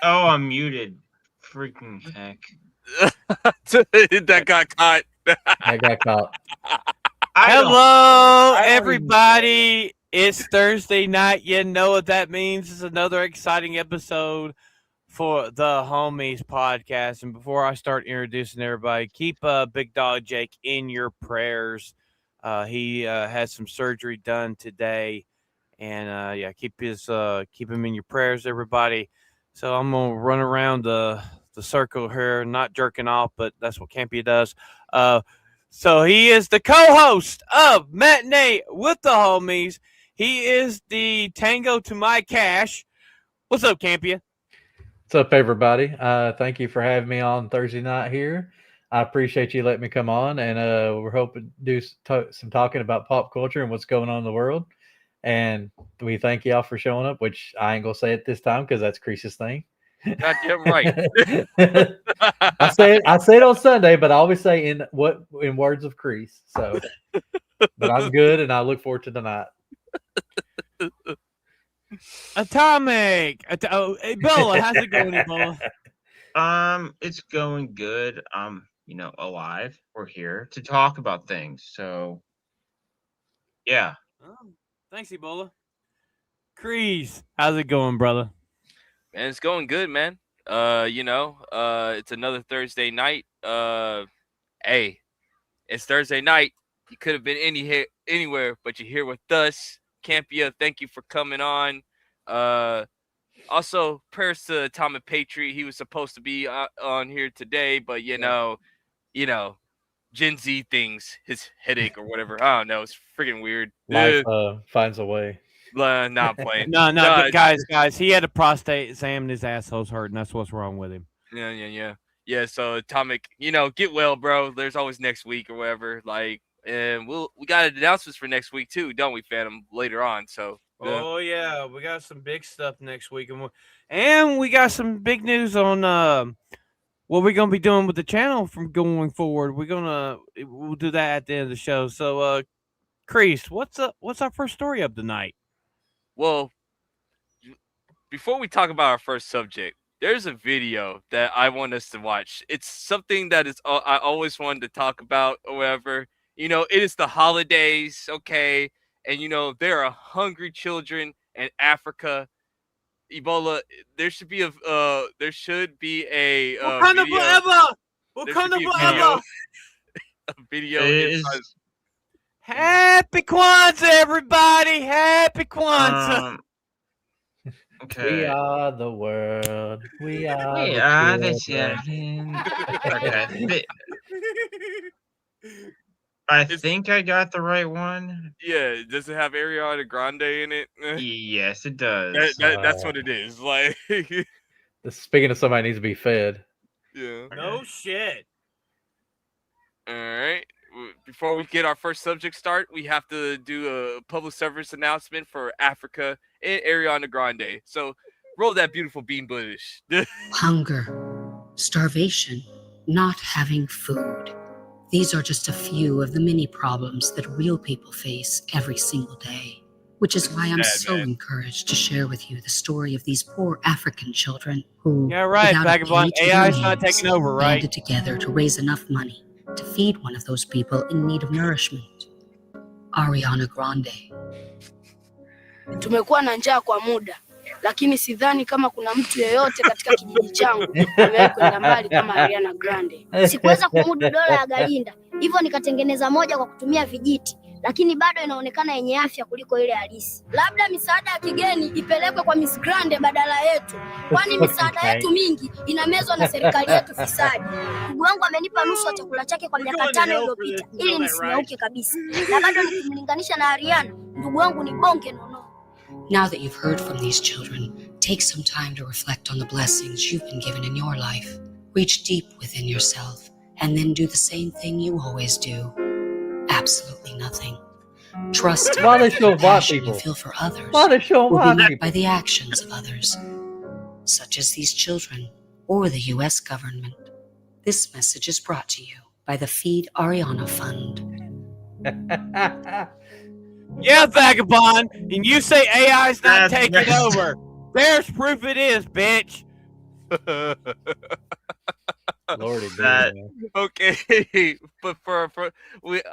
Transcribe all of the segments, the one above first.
Oh, I'm muted. Freaking heck. That got caught. I got caught. Hello, I don't even everybody. It's Thursday night. You know what that means. It's another exciting episode for the Homies podcast. And before I start introducing everybody, keep Big Dog Jake in your prayers. He had some surgery done today, and yeah, keep him in your prayers, everybody. So I'm gonna run around the circle here, not jerking off, but that's what Campy does. So he is the co-host of Matinee with the Homies. He is the Tango to my Cash. What's up, Campia? What's up, everybody? Thank you for having me on Thursday night here. I appreciate you letting me come on, and we're hoping to do some talking about pop culture and what's going on in the world. And we thank y'all for showing up, which I ain't gonna say it this time because that's Kreese's thing. Goddamn right. I say it on Sunday, but I always say in words of Kreese. So, but I'm good, and I look forward to tonight. Atomic. Ebola, how's it going, Ebola? It's going good. Alive. We're here to talk about things. So, yeah. Oh, thanks, Ebola. Kreese, how's it going, brother? Man, it's going good, man. It's another Thursday night. Hey, it's Thursday night. You could have been anywhere, but you're here with us. Campia, thank you for coming on. Also, prayers to Atomic Patriot. He was supposed to be on here today, but you know, Gen Z things, his headache or whatever. I don't know. It's freaking weird. Life finds a way. Not playing. No, guys. He had a prostate exam and his asshole's hurting. That's what's wrong with him. Yeah. So Atomic, get well, bro. There's always next week or whatever. Like, and we got announcements for next week too, don't we, Phantom? Later on. So. Yeah. Oh yeah, we got some big stuff next week, and we got some big news on what we're gonna be doing with the channel from going forward. We'll do that at the end of the show. So, Kreese, what's our first story of the night? Well, before we talk about our first subject, there's a video that I want us to watch. It's something that is I always wanted to talk about or whatever. It is the holidays, okay? And there are hungry children in Africa. Ebola, there should be a Wakanda video. forever! Wakanda forever! A video. Happy Kwanzaa, everybody! Happy Kwanzaa! Okay. We are the world. We are the children. Okay. I think I got the right one. Yeah, does it have Ariana Grande in it? Yes, it does. That's what it is. Like, speaking of somebody needs to be fed. Yeah. No shit. All right. Before we get our first subject start, we have to do a public service announcement for Africa and Ariana Grande. So, roll that beautiful bean bush. Hunger, starvation, not having food. These are just a few of the many problems that real people face every single day, which is why I'm so encouraged to share with you the story of these poor African children who, yeah, right, Vagabond. AI's not taking over, right? Banded together to raise enough money to feed one of those people in need of nourishment. Ariana Grande. Tumekuwa na njaa kwa muda, lakini sidhani kama kuna mtu yeyote katika kijiji changu amewahi kwenda mbali kama Ariana Grande. Sikuweza kumudu dola ya Galinda, hivyo nikatengeneza moja kwa kutumia vijiti, lakini bado inaonekana yenye afya kuliko ile halisi. Labda misaada ya kigeni ipelekwe kwa Miss Grande badala yetu, kwani misaada yetu mingi inamezwa na serikali yetu fisadi. Ndugu wangu amenipa nusu ya chakula chake kwa miaka 5 iliyopita ili nisinyauke kabisa, na bado nikimlinganisha na Ariana, ndugu wangu ni bonge nono. Now that you've heard from these children, take some time to reflect on the blessings you've been given in your life. Reach deep within yourself, and then do the same thing you always do. Absolutely nothing. Trust the passion you feel for others will be met by the actions of others, such as these children or the U.S. government. This message is brought to you by the Feed Ariana Fund. Yeah, Vagabond, and you say AI's not taking over. There's proof it is, bitch. Lordy, dude, That man. Okay, but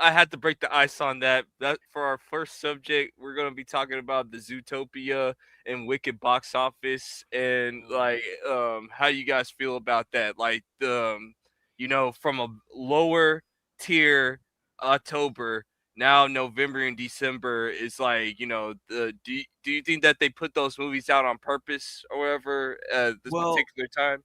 I had to break the ice on that. That for our first subject, we're gonna be talking about the Zootopia and Wicked box office, and like how you guys feel about that. Like from a lower tier October, now November and December is like do you think that they put those movies out on purpose or whatever this Well, particular time?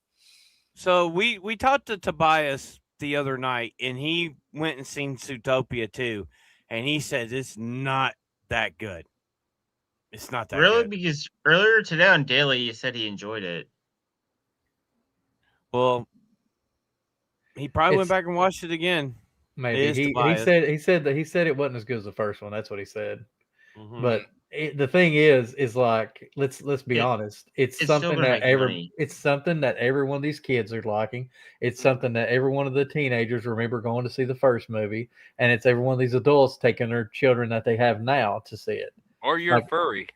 so we talked to Tobias the other night, and he went and seen Zootopia too, and he said it's not that good. It's not that really, good. because earlier today on Daily, you said he enjoyed it. Well, he probably went It's back and watched it again. maybe It is he Tobias. said that he said it wasn't as good as the first one. That's what he said. Mhm. But the thing is like let's be It- honest. It's it's still something gonna that make money. it's something that every one of these kids are liking. It's Mm-hmm. something that every one of the teenagers remember going to see the first movie, and it's every one of these adults taking their children that they have now to see it. Or you're Like, a furry.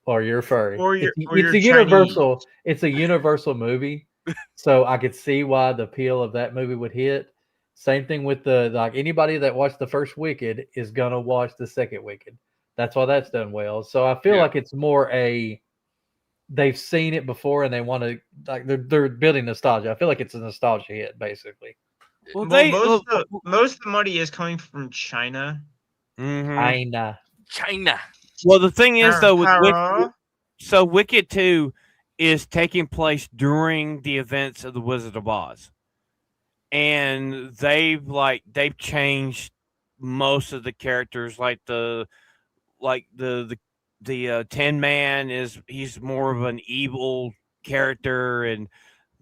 Or you're furry. Or It's, or it's you're a Chinese. universal. It's a universal movie, so I could see why the appeal of that movie would hit. Same thing with like anybody that watched the first Wicked is gonna watch the second Wicked. That's why that's done well. So I feel Yeah. like it's more they've seen it before and they want to like they're building nostalgia. I feel like it's a nostalgia hit basically. Well, Well, they. most of the money is coming from China. Mhm. China. Well, the thing is though with Para. Wicked 2 is taking place during the events of the Wizard of Oz. And they've changed most of the characters, like the Tin Man he's more of an evil character, and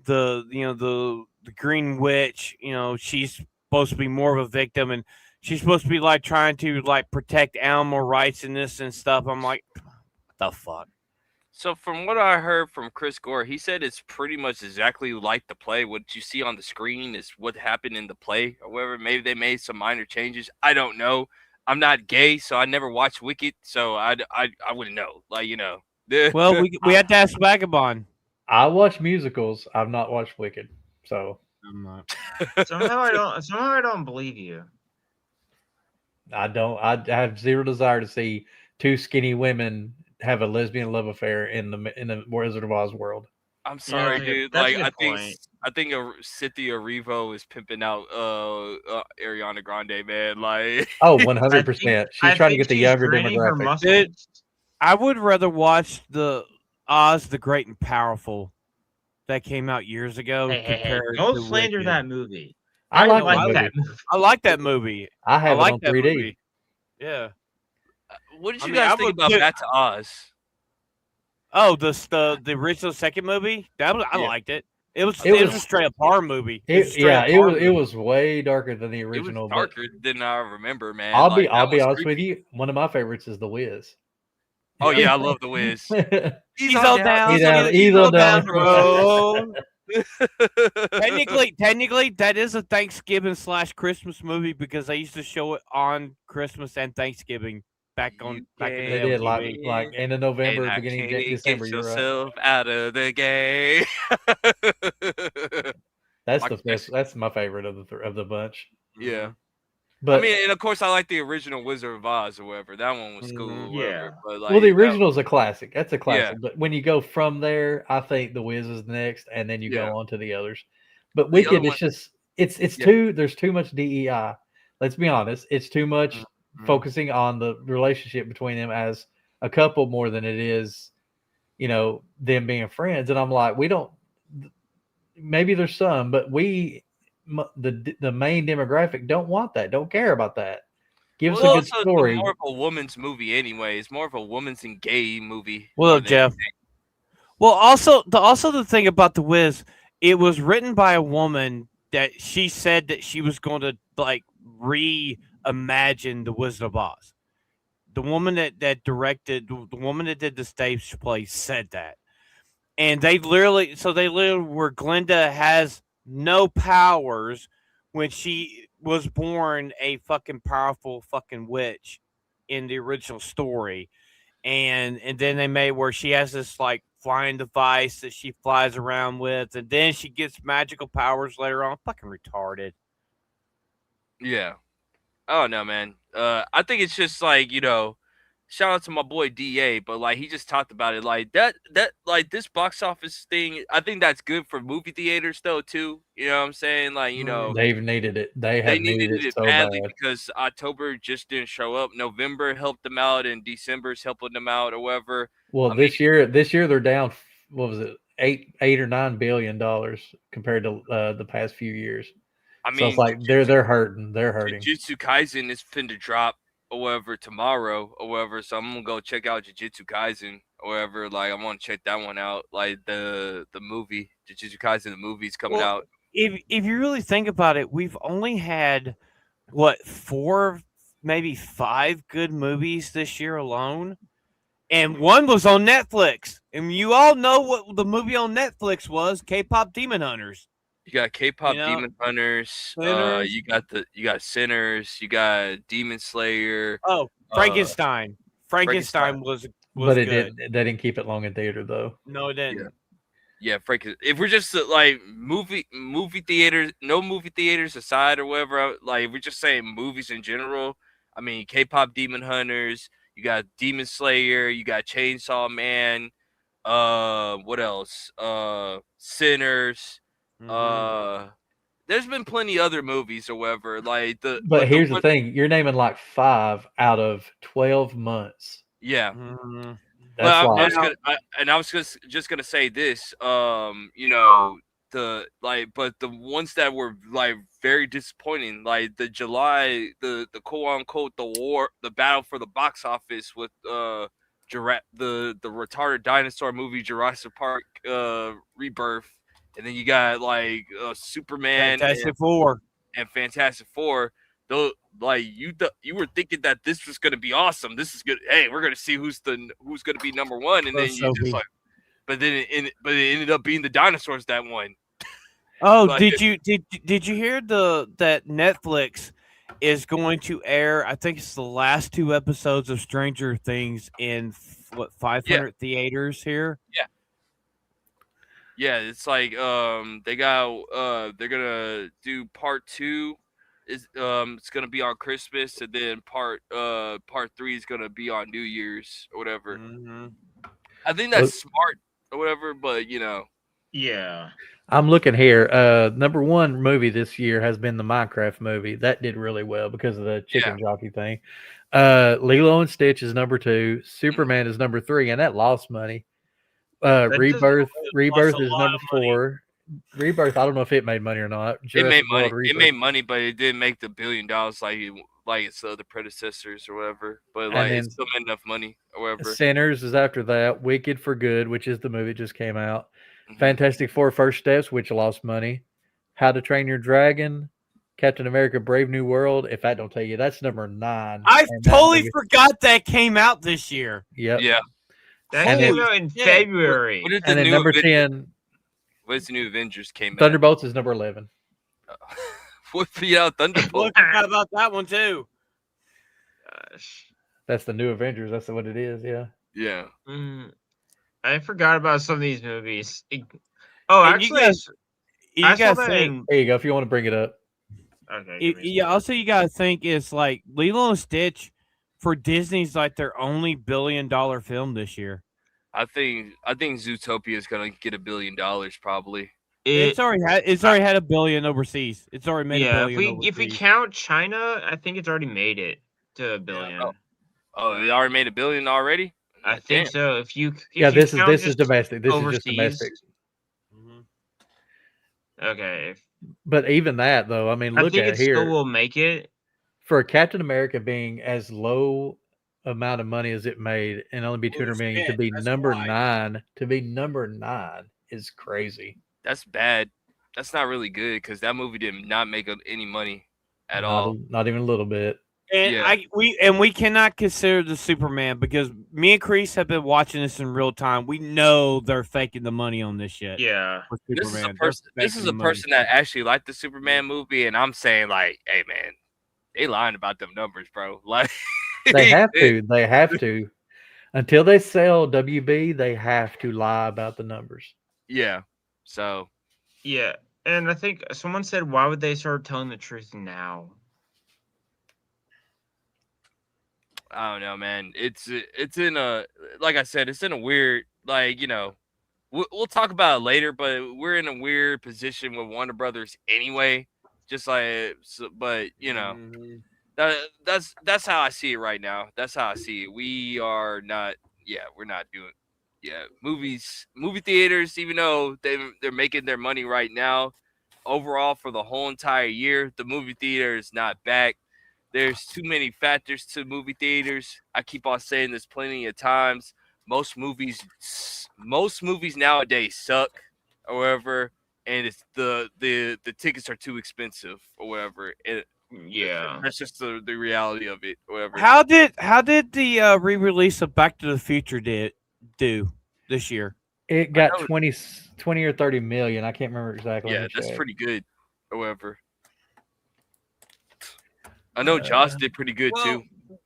the Green Witch, she's supposed to be more of a victim, and she's supposed to be like trying to like protect animal rights and this and stuff. I'm like, what the fuck? So from what I heard from Chris Gore, he said it's pretty much exactly like the play. What you see on the screen is what happened in the play. However, maybe they made some minor changes. I don't know. I'm not gay, so I never watched Wicked, so I wouldn't know. Well, we had to ask Vagabond. I watch musicals. I've not watched Wicked, so I'm not. Somehow I don't believe you. I don't. I have zero desire to see two skinny women have a lesbian love affair in the Wizard of Oz world. I'm sorry, that's a good- dude. that's a Like good point. I think Cynthia Erivo is pimping out Ariana Grande, man. Like Oh, I 100%. think She's trying to get the she's younger draining her demographic. muscles. I would rather watch the Oz the Great and Powerful that came out years ago Hey, compared don't to slander Wicked. that movie. I like like that that movie. I like that movie. I have it like on that 3D. movie. Yeah. what did I you mean, I guys think would about put- Back to Oz? Oh, the original second movie. I Yeah. liked it. It was It a was- straight up horror movie. It was way darker than the It original. was darker than I remember, man. I'll Like, be that was honest with creepy. you. One of my favorites is The Wiz. Oh yeah, I love The Wiz. He's all down. He's all down. bro. Technically, that is a Thanksgiving / Christmas movie because they used to show it on Christmas and Thanksgiving back in They the did day. like end of November, And I beginning of can't December. get You're right. yourself out of the game. That's Michael the best. That's my favorite of the bunch. Yeah. But I mean, and of course, I like the original Wizard of Oz or whatever. That one was cool. Mhm. Or whatever. Yeah. But well, the that- original is a classic. That's a classic. Yeah. But when you go from there, I think The Wiz is next, and then you Yeah. go on to the others. But The other Wicked, it's just it's Yeah. there's too much DEI. Let's be honest. It's too much Mhm. focusing on the relationship between them as a couple more than it is, them being friends. And I'm like, we don't. Maybe there's some, but the main demographic don't want that. Don't care about that. Give us Well, a good also, story. it's more of a woman's movie anyway. It's more of a woman's and gay movie. What more up, than Jeff? anything. Well, also the thing about The Wiz, it was written by a woman that she said that she was going to like reimagine the Wizard of Oz. The woman that directed, the woman that did the stage play said that, and they literally where Glinda has no powers when she was born a fucking powerful fucking witch in the original story. And then they made where she has this like flying device that she flies around with, and then she gets magical powers later on. Fucking retarded. Yeah. I don't know, man. I think it's just like, shout out to my boy DA, but like he just talked about it. Like that like this box office thing, I think that's good for movie theaters though too. You know what I'm saying? Like, They've needed it. They they have needed needed it it so badly bad. because October just didn't show up. November helped them out and December's helping them out or whatever. Well, I mean, this year they're down. What was it? Eight or $9 billion compared to the past few years. I So it's mean, like they're hurting. They're hurting. Jujutsu Kaisen is finna drop or whatever tomorrow or whatever. So I'm gonna go check out Jujutsu Kaisen or whatever. Like I want to check that one out. Like the movie Jujutsu Kaisen, the movie's coming out. If you really think about it, we've only had what 4, maybe 5 good movies this year alone, and one was on Netflix. And you all know what the movie on Netflix was: K-pop Demon Hunters. You got K-pop Demon Hunters. Sinners. You got Sinners. You got Demon Slayer. Oh, Frankenstein. Frankenstein was But it good. they didn't keep it long in theater though. No, it didn't. Yeah, Frank. If we're just like movie theaters, no movie theaters aside or whatever, like if we're just saying movies in general. I mean, K-pop Demon Hunters. You got Demon Slayer. You got Chainsaw Man. What else? Sinners. There's been plenty other movies or whatever. Like But here's the thing: you're naming like 5 out of 12 months. Yeah. That's well, I was just gonna say this. But the ones that were like very disappointing, like the July, the quote unquote the battle for the box office with the retarded dinosaur movie Jurassic Park Rebirth, and then you got like Superman, Fantastic Four, and Fantastic Four. Though, like you were thinking that this was gonna be awesome. This is good. Hey, we're gonna see who's gonna be number one, and then you just like, but it ended up being the dinosaurs that won. Oh, like, did you hear that Netflix is going to air? I think it's the last 2 episodes of Stranger Things in 500 theaters here. Yeah, it's like they're gonna do part 2. It's gonna be on Christmas, and then part 3 is gonna be on New Year's or whatever. I think that's smart or whatever, but Yeah. I'm looking here. Number 1 movie this year has been the Minecraft movie. That did really well because of the chicken jockey thing. Lilo and Stitch is number 2. Superman is number 3, and that lost money. Rebirth is number 4. Rebirth, I don't know if it made money or not. It made money. It made money, but it didn't make the $1 billion like its other predecessors or whatever. But like it still made enough money or whatever. Sinners is after that. Wicked for Good, which is the movie that just came out. Fantastic Four: First Steps, which lost money. How to Train Your Dragon. Captain America: Brave New World. If I don't tell you, that's number 9. I totally forgot that came out this year. Yep. Yeah. That came out in February. What is and then number 10. What's the new Avengers came out? Thunderbolts is number 11. Thunderbolts. Forgot about that one too. Gosh. That's the new Avengers. That's what it is. Yeah. Yeah. I forgot about some of these movies. Actually, you guys think. There you go. If you want to bring it up. Okay. Also, you gotta think it's like Lilo and Stitch for Disney's like their only $1 billion film this year. I think Zootopia is gonna get $1 billion probably. It's already had $1 billion overseas. It's already made $1 billion. If we count China, I think it's already made it to $1 billion. Oh, it already made $1 billion already? I think so. If you this is domestic. This is just domestic. Okay. But even that though, I mean, look at it here. Still will make it For Captain America being as low amount of money as it made and only be 200 million to be number 9 is crazy. That's bad. That's not really good because that movie did not make any money at all. Not even a little bit. And we cannot consider the Superman because me and Kreese have been watching this in real time. We know they're faking the money on this shit. Yeah. This is a person that actually liked the Superman movie, and I'm saying like, hey man, they lying about them numbers, bro. Like they have to. Until they sell WB, they have to lie about the numbers. Yeah. So Yeah, and I think someone said, why would they start telling the truth now? I don't know, man. It's in a, like I said, it's in a weird, like, you know, we'll talk about it later, but we're in a weird position with Warner Brothers anyway. Just like, so, but you know, that's how I see it right now. That's how I see it. We are not, yeah, we're not doing, yeah, movie theaters. Even though they're making their money right now, overall for the whole entire year, the movie theater is not back. There's too many factors to movie theaters. I keep on saying this plenty of times. Most movies nowadays suck, or whatever, and it's the tickets are too expensive, or whatever. Yeah. That's just the reality of it, or whatever. How did the re-release of Back to the Future do this year? It got 20 or 30 million. I can't remember exactly. Yeah, that's pretty good, or whatever. I know Josh did pretty good too.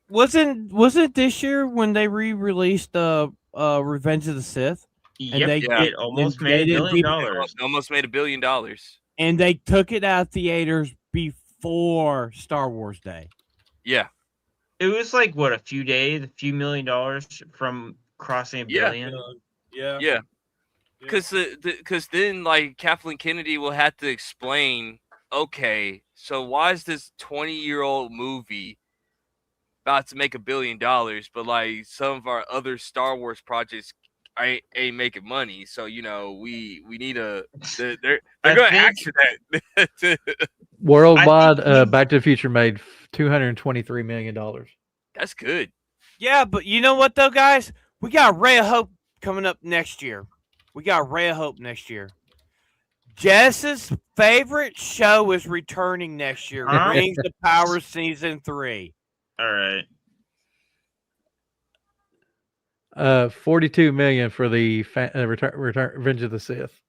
Wasn't this year when they re-released Revenge of the Sith? Yep, they it almost made $1 billion. Almost made $1 billion. And they took it out of theaters before Star Wars Day. Yeah. It was like, what, a few $1 million from crossing $1 billion? Yeah. Because then, like, Kathleen Kennedy will have to explain, okay, so why is this 20-year-old movie about to make $1 billion, but like some of our other Star Wars projects ain't making money? So, you know, we need a they're going to action that. Worldwide, Back to the Future made $223 million. That's good. Yeah, but you know what though, guys? We got Ray of Hope coming up next year. Jess's favorite show is returning next year. Rings of Power Season 3. All right. 42 million for the Revenge of the Sith.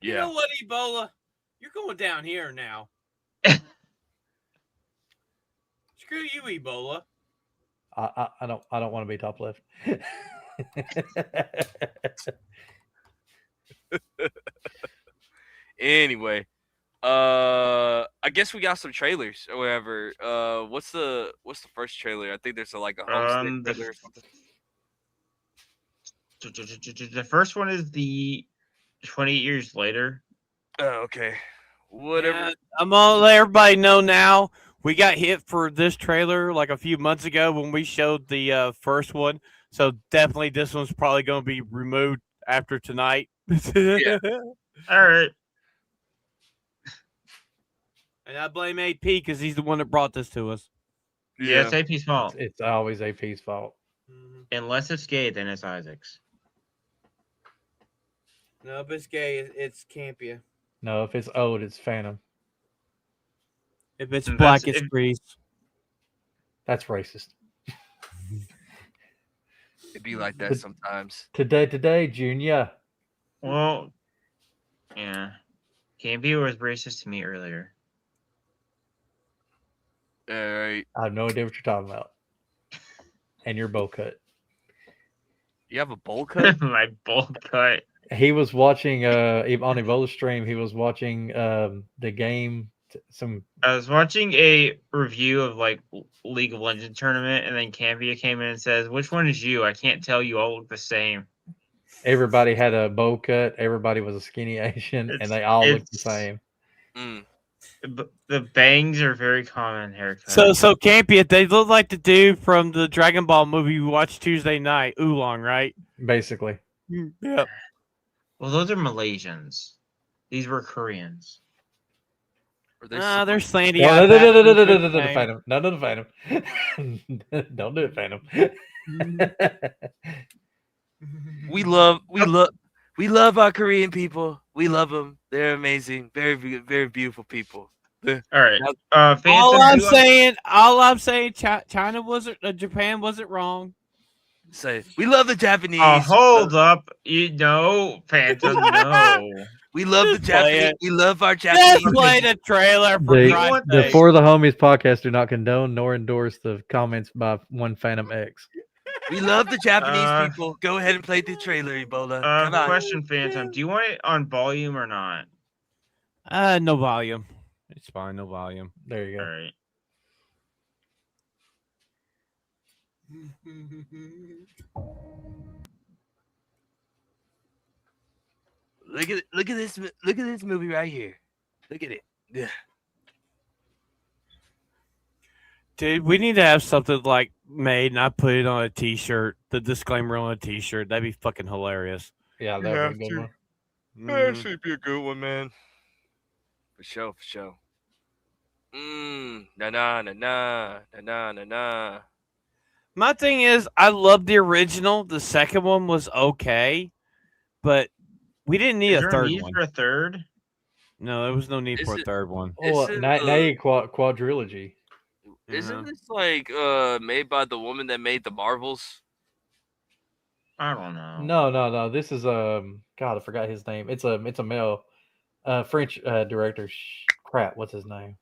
Yeah. You know what, Ebola? You're going down here now. Screw you, Ebola. I don't want to be top left. Anyway, I guess we got some trailers or whatever. What's the first trailer? I think there's like a homestead trailer or something. The first one is the 28 years later. Oh, okay. Whatever. Yeah, I'm gonna let everybody know now. We got hit for this trailer like a few months ago when we showed the first one. So definitely this one's probably going to be removed after tonight. Yeah. All right. And I blame AP because he's the one that brought this to us. Yeah, it's AP's fault. It's always AP's fault. Unless it's gay, then it's Isaac's. No, if it's gay, it's Campia. No, if it's old, it's Phantom. If it's black, it's Grease. That's racist. It'd be like that sometimes. Today, Junior. Well, yeah. Campia was racist to me earlier. All right. I have no idea what you're talking about. And your bowl cut. You have a bowl cut? My bowl cut. He was watching on Ebola's stream. He was watching the game. I was watching a review of like League of Legends tournament, and then Campia came in and says, "Which one is you? I can't tell. You all look the same." Everybody had a bowl cut. Everybody was a skinny Asian, and they all looked the same. The bangs are very common haircut. So Campia, they look like the dude from the Dragon Ball movie we watched Tuesday night, Oolong, right? Basically. Yep. Well, those are Malaysians. These were Koreans. They're slanty. No, Phantom. No, Phantom. Don't do it, Phantom. We love our Korean people. We love them. They're amazing. Very, very beautiful people. All right. All I'm saying, China wasn't, Japan wasn't wrong. Say, we love the Japanese. Hold up. Phantom, no. We love the Japanese. We love our Japanese. Let's play the trailer For the Homies podcast do not condone nor endorse the comments by one Phantom X. We love the Japanese Uh, people. Go ahead and play the trailer, Ebola. Come on. Question, Phantom. Do you want it on volume or not? No volume. It's fine, no volume. There you All go. right. Look at this movie right here. Look at it. Yeah. Dude, we need to have something like made and I put it on a t-shirt, the disclaimer on a t-shirt. That'd be fucking hilarious. Yeah, that'd be a good one. That should be a good one, man. For sure, for sure. Na na na na na na na. My thing is, I love the original. The second one was okay, but we didn't need Is a there a third need one. for a third? No, there was no need Is for a it- third one. Well, Isn't now the- you quadrilogy. Isn't this like made by the woman that made the Marvels? I don't know. No. This is God, I forgot his name. It's a male, French director. Crap, what's his name?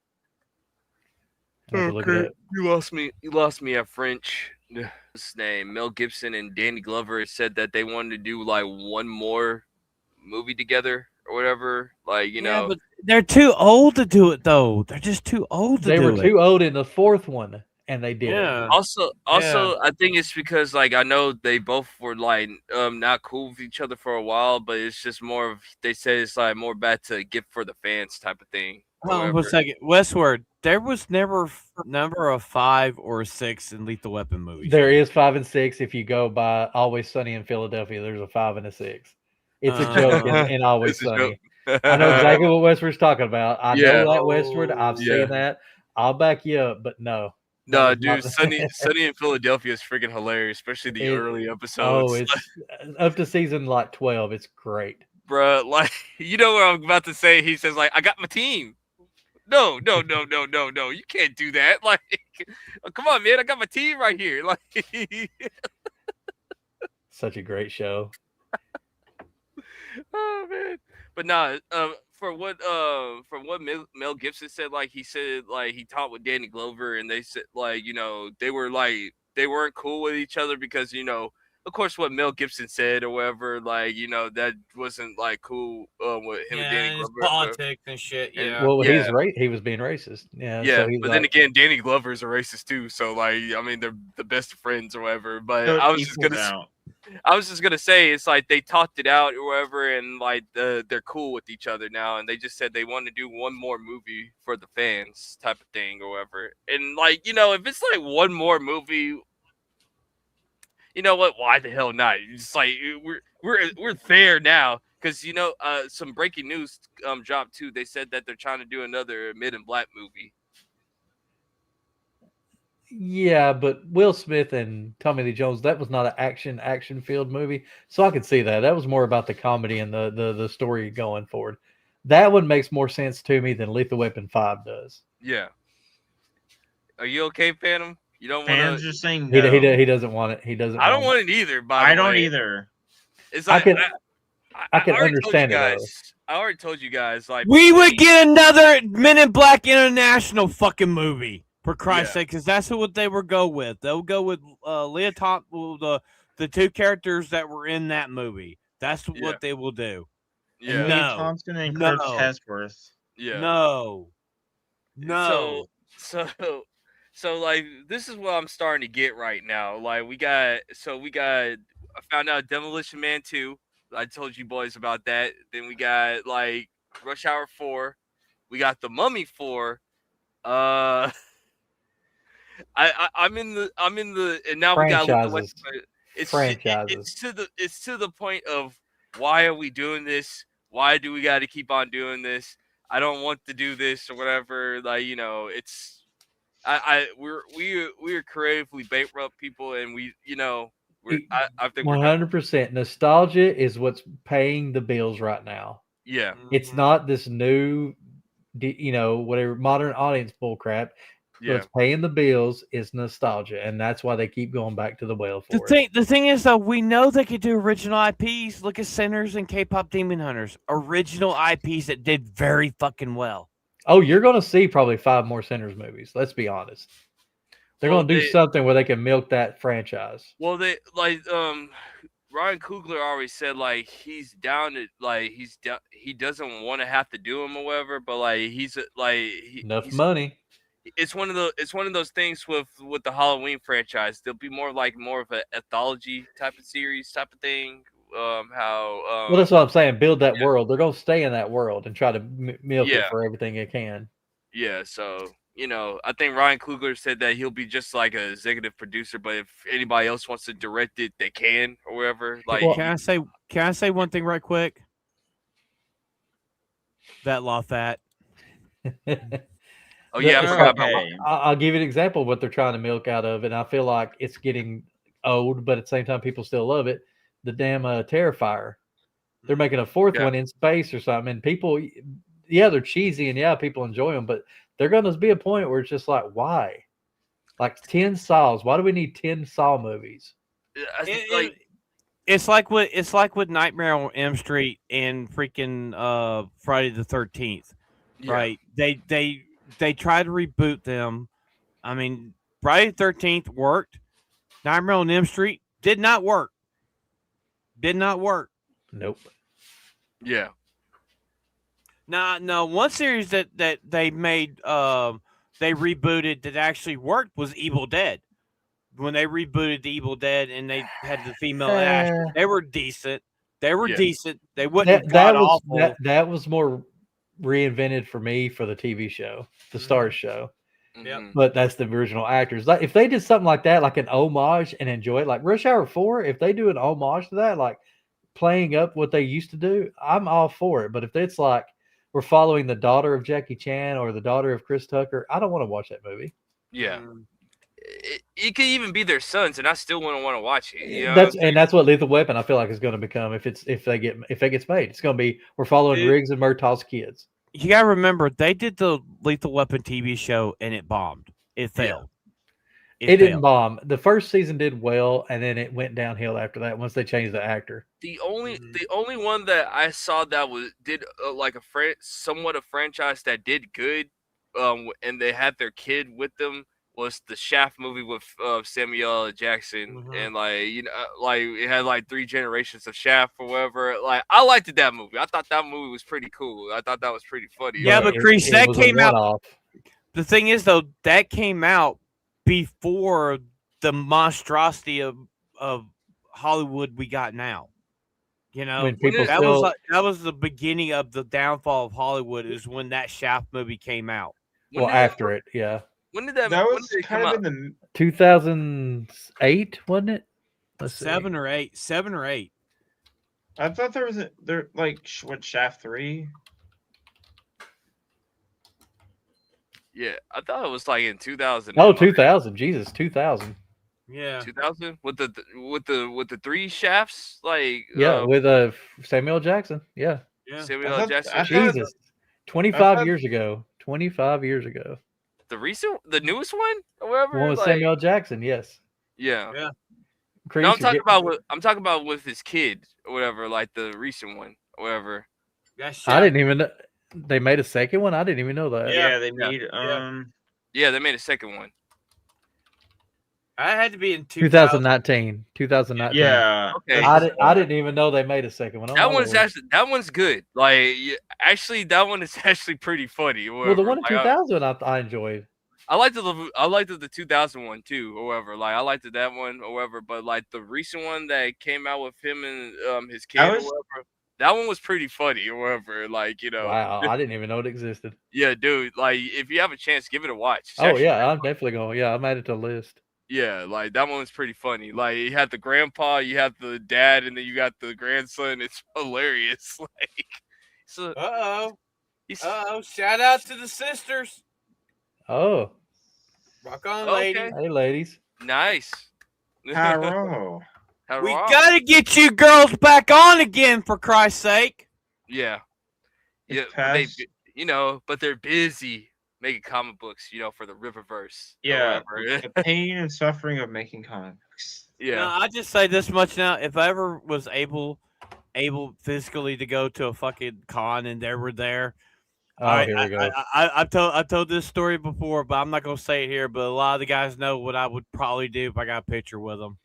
I have to look it up. You lost me. You lost me at French. His name Mel Gibson and Danny Glover said that they wanted to do like one more movie together or whatever. Like you know, but they're too old to do it though. They're just too old to They do were it. too old in the fourth one, and they did it. Yeah. Also, I think it's because like I know they both were like not cool with each other for a while, but it's just more of they said it's like more bad to gift for the fans type of thing. or Hold on whatever. a second. Westward, there was never number of 5 or 6 in Lethal Weapon movies. There is 5 and 6. If you go by Always Sunny in Philadelphia, there's a 5 and a 6. It's a joke in Always It's a Sunny. joke. I know exactly what Westward's talking about. I Yeah. know that Westward. I've Yeah. seen that. I'll back you up, but no. No, that is not dude, the- Sunny in Philadelphia is freaking hilarious, especially the early episodes. Oh, it's up to season like 12. It's great. Bruh, like you know what I'm about to say? He says like, "I got my team." No, you can't do that. Like, come on, man, I got my team right here. Like, Such a great show. oh man, but nah. From what Mel Gibson said, like he said, like he talked with Danny Glover, and they said, like they weren't cool with each other because of course what Mel Gibson said or whatever, like that wasn't like cool with him and Danny Glover. politics and shit. And- Yeah. Well, Yeah. he was being racist. Yeah. Yeah, so he's but like, then again, Danny Glover is a racist too. So like, I mean, they're the best friends or whatever. But So it I was just equals gonna, out. I was just gonna say, it's like they talked it out or whatever, and like they're cool with each other now, and they just said they want to do one more movie for the fans, type of thing or whatever. And like, if it's like one more movie, you know what? Why the hell not? It's like we're there now. Because some breaking news dropped too. They said that they're trying to do another Men in Black movie. yeah, but Will Smith and Tommy Lee Jones, that was not an action filled movie. So I could see that. That was more about the comedy and the story going forward. That one makes more sense to me than Lethal Weapon 5 does. Yeah. Are you okay, Phantom? You don't want Fans to. just saying He, no. he doesn't want it. He doesn't. I don't want want it either. By I the don't way. either. It's I like can already told understand you it, though. guys. I already told you guys. Like We would get another Men in Black International fucking movie, for Christ's Yeah. sake, because that's what they would go with. They'll go with Leah the 2 characters that were in that movie. That's Yeah. what they will do. Yeah. Lee No. Thompson and No. Chris Hemsworth. Yeah. No. So like this is what I'm starting to get right now. Like I found out Demolition Man 2. I told you boys about that. Then we got like Rush Hour 4. We got The Mummy 4. I'm in the and now we got Franchises. it's Franchises. it's to the point of why are we doing this? Why do we got to keep on doing this? I don't want to do this or whatever. Like it's we're creatively bankrupt people, and I think we're done. 100% nostalgia is what's paying the bills right now. Yeah. It's not this new, whatever modern audience bullcrap. Yeah. What's paying the bills is nostalgia, and that's why they keep going back to the well for it. The thing is, though, we know they could do original IPs. Look at Sinners and K-pop Demon Hunters. Original IPs that did very fucking well. Oh, you're going to see probably 5 more Sinners movies. Let's be honest. They're going to do something where they can milk that franchise. Well, they like Ryan Coogler already said like he's down to like he doesn't want to have to do them or whatever, but like he's Money. It's one of those things with the Halloween franchise. There'll be more of an anthology type of series type of thing. Well, that's what I'm saying. Build that world. They're going to stay in that world and try to milk it Yeah. for everything it can. Yeah, so I think Ryan Coogler said that he'll be just like an executive producer, but if anybody else wants to direct it, they can or whatever. Like, Can I say one thing right quick? That law fat. Oh yeah, I forgot about. I'll give you an example of what they're trying to milk out of, and I feel like it's getting old, but at the same time, people still love it. The damn Terrifier. They're making a fourth one in space or something, and people, they're cheesy, and people enjoy them, but they're going to be a point where it's just like, why? Like 10 Saws. Why do we need 10 Saw movies? It's like with Nightmare on Elm Street and freaking Friday the 13th, right? They try to reboot them. I mean, Friday the 13th worked. Nightmare on Elm Street did not work. Nope. Yeah. No. One series that they made, they rebooted that actually worked was Evil Dead. When they rebooted the Evil Dead and they had the female Ash, they were decent. They wouldn't that was more reinvented for me for the TV show, the Stars show. Yeah. But that's the original actors. Like if they did something like that, like an homage and enjoy it, like Rush Hour 4, if they do an homage to that, like playing up what they used to do, I'm all for it. But if it's like we're following the daughter of Jackie Chan or the daughter of Chris Tucker, I don't want to watch that movie. Yeah. It could even be their sons, and I still wouldn't want to watch it. You know? That's what Lethal Weapon I feel like is going to become if it gets made. It's going to be we're following Riggs and Murtaugh's kids. You gotta remember they did the Lethal Weapon TV show and it bombed. It failed. It didn't bomb. The first season did well, and then it went downhill after that once they changed the actor. The only one that I saw that did like somewhat a franchise that did good, and they had their kid with them was the Shaft movie with Samuel L. Jackson, and like it had like 3 generations of Shaft or whatever. Like I liked that movie. I thought that movie was pretty cool. I thought that was pretty funny. Yeah, but Kreese, that came out. The thing is, though, that came out before the monstrosity of Hollywood we got now. You know, that was the beginning of the downfall of Hollywood. Is when that Shaft movie came out. After it, yeah. When did that? That when was did it kind come of out? in the 2008, wasn't it? Let's see. 7 or 8. 7 or 8. I thought there was what Shaft 3? Yeah, I thought it was like in 2000. Oh, 2000. Jesus, 2000. Yeah. 2000 with the 3 shafts, like with Samuel L. Jackson. Yeah. Samuel L. Jackson. Jesus, 25 years ago. 25 years ago. The newest one, or whatever. One with Samuel L. Jackson. Yes. Yeah. Yeah. Kreese, No, I'm talking about with his kid or whatever, like the recent one, or whatever. I didn't even know they made a second one. I didn't even know that. Yeah, they made Yeah, they made a second one. I had to be in 2019. 2019. Yeah. Okay. I didn't even know they made a second one. That one's good. Like actually, that one is actually pretty funny. Well, the one in 2000 I enjoyed. I liked the 2000 one too. However, like I liked that one. However, but like the recent one that came out with him and his kid, that one was pretty funny. Or whatever, like Wow, I didn't even know it existed. Yeah, dude. Like if you have a chance, give it a watch. I'm definitely going. Yeah, I'm added to the list. Yeah, like that one was pretty funny. Like you had the grandpa, you had the dad, and then you got the grandson. It's hilarious. Like, so shout out to the sisters. Oh, rock on, ladies. Hey, ladies. Nice. Haro. We gotta get you girls back on again, for Christ's sake. Yeah. But they're busy making comic books, for the Riververse. Yeah, the pain and suffering of making comics. Yeah. No, I just say this much now. If I ever was able physically to go to a fucking con and they were there, Here we go. I've told this story before, but I'm not gonna say it here. But a lot of the guys know what I would probably do if I got a picture with them.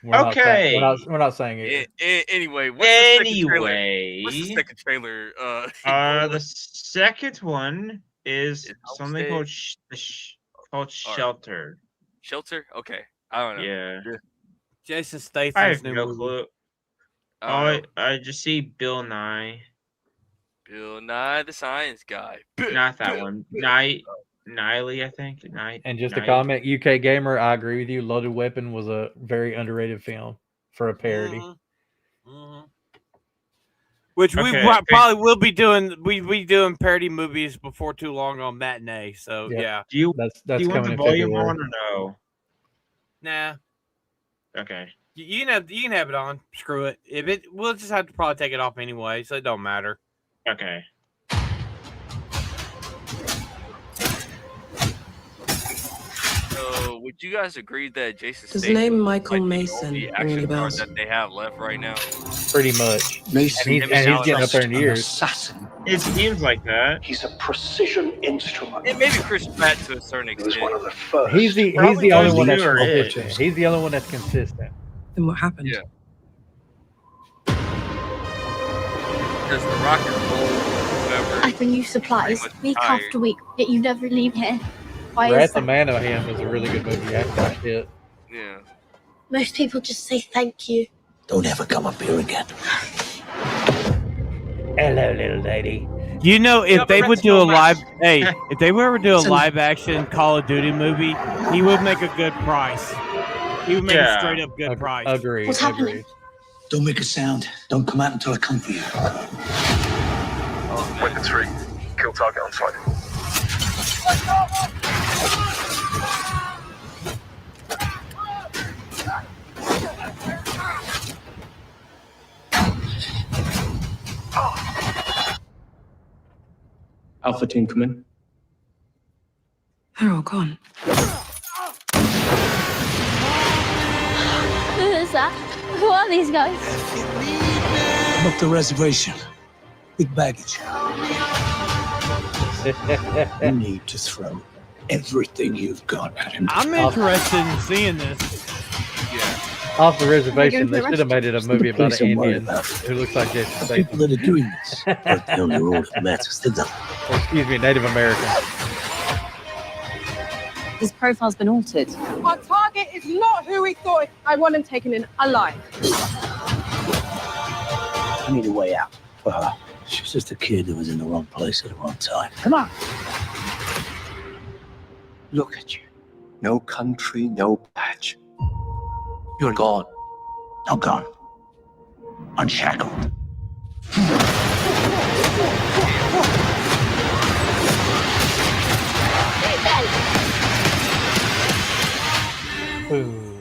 We're Okay. not saying it. Anyway, what's the second trailer? Anyway, What's the second trailer? the second one is something called Or- Shelter. Shelter. Okay, I don't know. Yeah, Jason I Statham's have new no movie. clue. I I just see Bill Nye. Bill Nye the Science Guy. Not that one. Niley, I think. And just a comment, UK Gamer, I agree with you. Loaded Weapon was a very underrated film for a parody. Which we Okay. probably will be doing. We doing parody movies before too long on Matinee. So Yep. yeah. Do you That's want coming the in volume February. on or no? Nah. Okay. You can have it on. Screw it. We'll just have to probably take it off anyway, so it don't matter. Okay. So, would you guys agree that Jason Does the Statham name Michael might be Mason the ring action any star bells? that they have left right now? Pretty much. Mason And he's getting up there in years. assassin. It seems like that. He's a precision instrument. And maybe Chris Pratt to a certain He was one extent. of the first. He's the Probably only those one that's two are it. consistent. He's the only one that's consistent. Then what happened? Yeah. Because the rock and roll, whoever. I bring you supplies Pretty much week tired. after week, yet you never leave here. Why Wrath is the that? Man of Him is a really good movie. I watched it. Yeah. Most people just say thank you. Don't ever come up here again. Hello, little lady. You know, if Yeah, they but would that's do a no live, match. hey, if they were ever do a live action Call of Duty movie, he would make a good price. He would make a Yeah. straight up good price. Agreed. What's happening? Agreed. Don't make a sound. Don't come out until I come for you. Weapon 3. Kill target on sight. Alpha team, come in. They're all gone. Who is that? Who are these guys? Book the reservation. Big baggage. You need to throw everything you've got at him. I'm interested in seeing this. Off the reservation, they They're should have made it a movie about an Please don't worry Indian about who looks like Jason The Statham. people that are doing this are the only role that matters to them. Or, excuse me, Native American. His profile's been altered. Our target is not who we thought. I want him taken in alive. I need a way out for her. She's just a kid who was in the wrong place at the wrong time. Come on. Look at you. No country, no badge. You're gone. Not gone. Unshackled. Ooh.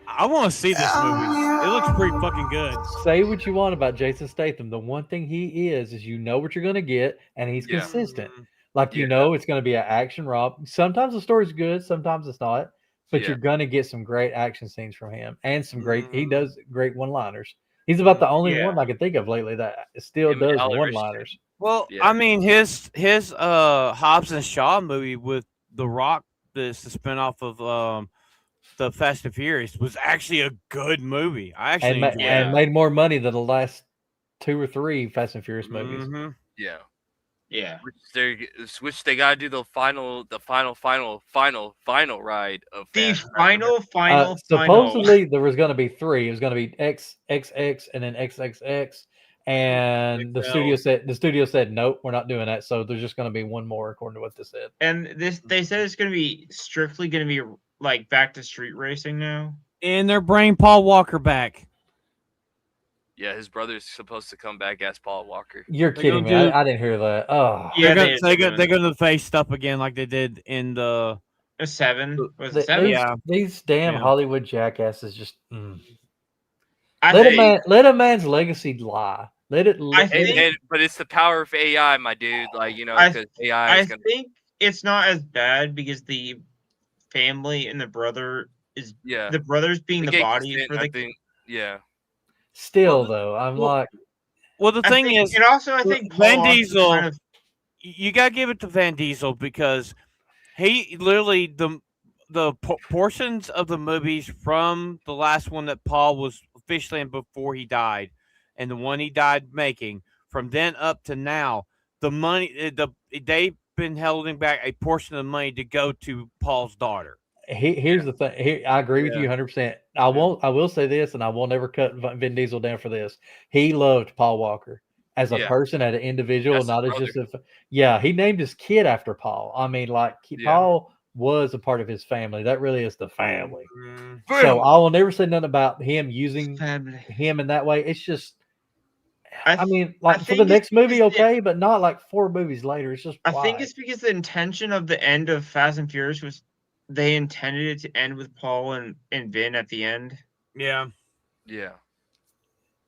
I want to see this movie. It looks pretty fucking good. Say what you want about Jason Statham. The one thing he is you know what you're going to get, and he's Yeah. consistent. Like, you know it's going to be an action romp. Sometimes the story's good, sometimes it's not. But Yeah. you're going to get some great action scenes from him and some great, he does great one-liners. He's about the only one I can think of lately that still Him and does Oliver one-liners. Well, Yeah. I mean, his Hobbs and Shaw movie with The Rock, this the spinoff of the Fast and Furious, was actually a good movie. I actually enjoyed And it. made more money than the last 2 or 3 Fast and Furious movies. Mhm. Yeah. Yeah. Which they gotta do the final ride of The Fast. final. Supposedly there was going to be 3. It was going to be XXX and then XXX, and the studio said nope, we're not doing that. So there's just going to be one more, according to what they said. And they said it's going to be strictly going to be like back to street racing now. And they're bringing Paul Walker back. Yeah, his brother's supposed to come back as Paul Walker. You're kidding me. I didn't hear that. Oh, Yeah, they're going to face stuff again like they did in the 7. Was it 7? Yeah. These damn Yeah. Hollywood jackasses just I let a man's legacy lie. Let it. But it's the power of AI, my dude. Like, you know, I because AI is gonna. think it's not as bad because the family and the brother is the brother's being They the get body consent, for I the think. Yeah. Still though, I'm like, Well, the thing is, and also I think Van Paul also Diesel. kind of You gotta give it to Van Diesel because he literally the portions of the movies from the last one that Paul was officially in before he died, and the one he died making, from then up to now, the money they've been holding back a portion of the money to go to Paul's daughter. Here's the thing. Here, I agree with you 100%. I will say this, and I will never cut Vin Diesel down for this. He loved Paul Walker as a person, as an individual, That's not his as just brother. he named his kid after Paul. I mean, like Paul was a part of his family. That really is the family. So I will never say nothing about him using him in that way. It's just, I mean, like for the next movie, okay, but not like 4 movies later. It's just I think it's because the intention of the end of Fast and Furious was they intended it to end with Paul and Vin at the end. Yeah. Yeah.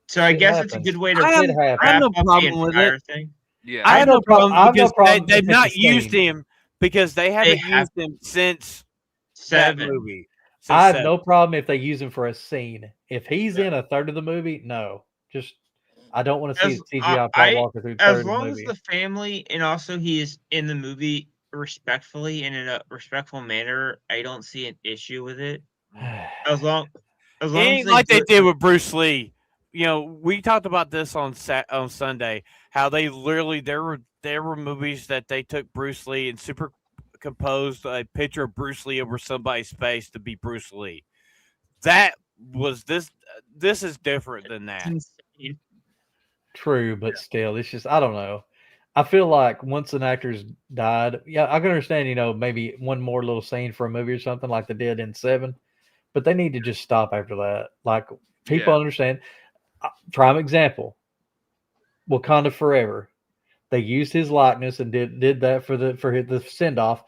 So I guess it's a good way to I have wrap no up the problem with entire it. thing. Yeah. I have no problem because problem they've if it's not a used scene. him because they haven't used him since that 7. movie. I have no problem if they use him for a scene. If he's in a third of the movie, no. Just I don't want to see CGI Paul Walker through As third of the long as movie. the family and also he is in the movie respectfully and in a respectful manner, I don't see an issue with it. As long It as ain't they like they do did with Bruce Lee. You know, we talked about this on Sunday. How they literally there were movies that they took Bruce Lee and superimposed a picture of Bruce Lee over somebody's face to be Bruce Lee. That was this. This is different than that. insane. True, but still, it's just I don't know. I feel like once an actor's died, I can understand, maybe one more little scene for a movie or something like they did in 7, but they need to just stop after that. Like people understand. Prime example, Wakanda Forever. They used his likeness and did that for the send off.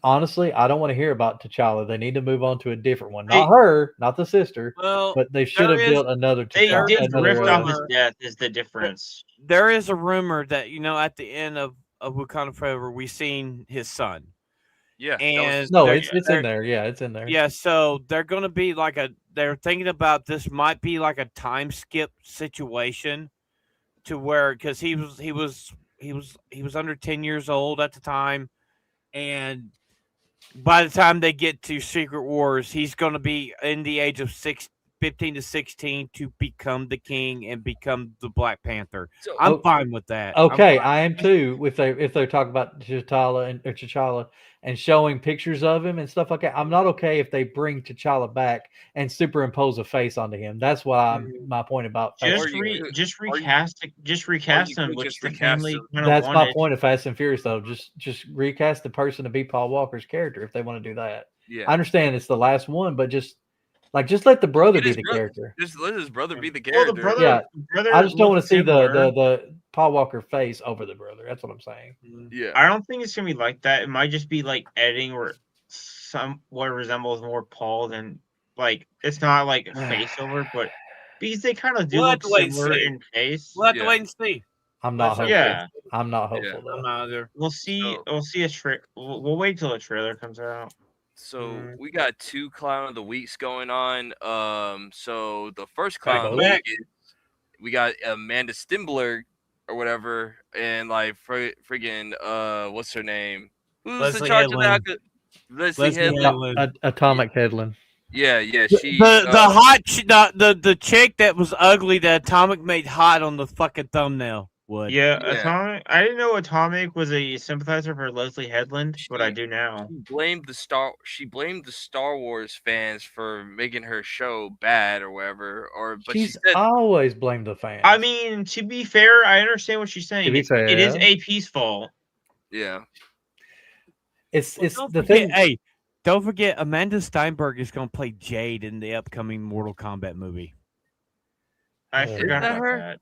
Honestly, I don't want to hear about T'Challa. They need to move on to a different one. Not her, not the sister. Well, but they should have built another T'Challa. They did rift off his death is the difference. There is a rumor that at the end of Wakanda Forever, we seen his son. Yeah, and it's in there. Yeah, it's in there. Yeah, so they're going to be they're thinking about this might be like a time skip situation, to where because he was under 10 years old at the time, and by the time they get to Secret Wars, he's going to be in the age of 15 to 16 to become the king and become the Black Panther. I'm fine with that. Okay, I am too. If they talk about T'Challa and showing pictures of him and stuff like that, I'm not okay if they bring T'Challa back and superimpose a face onto him. That's why my point about just recast him, which the family kind of That's wanted. my point of Fast and Furious, though. Just recast the person to be Paul Walker's character if they want to do that. Yeah. I understand it's the last one, but just let the brother be the character. Just let his brother be the character. I just don't want to see the Paul Walker face over the brother. That's what I'm saying. Yeah. I don't think it's gonna be like that. It might just be like editing where somewhat resembles more Paul than it's not like a face over, but because they kind of do look similar in face. We'll have to wait and see. I'm not hopeful. Yeah. I'm not hopeful though. I'm not either. We'll see. We'll see we'll wait till a trailer comes out. So we got 2 Clown of the Weeks going on. So the first Clown of the Week is we got Amanda Stimberg or whatever, and friggin' what's her name? Who's in charge of that? Leslie Headland. Atomic Headland. Yeah, she the chick that was ugly that Atomic made hot on the fucking thumbnail. Yeah, Atomic. I didn't know Atomic was a sympathizer for Leslie Headland, but I do now. She blamed the Star Wars fans for making her show bad or whatever. But she's she said, always blamed the fans. I mean, to be fair, I understand what she's saying. To be fair, it is AP's fault. Yeah. It's the thing. Hey, don't forget Amanda Steinberg is going to play Jade in the upcoming Mortal Kombat movie. I forgot about that.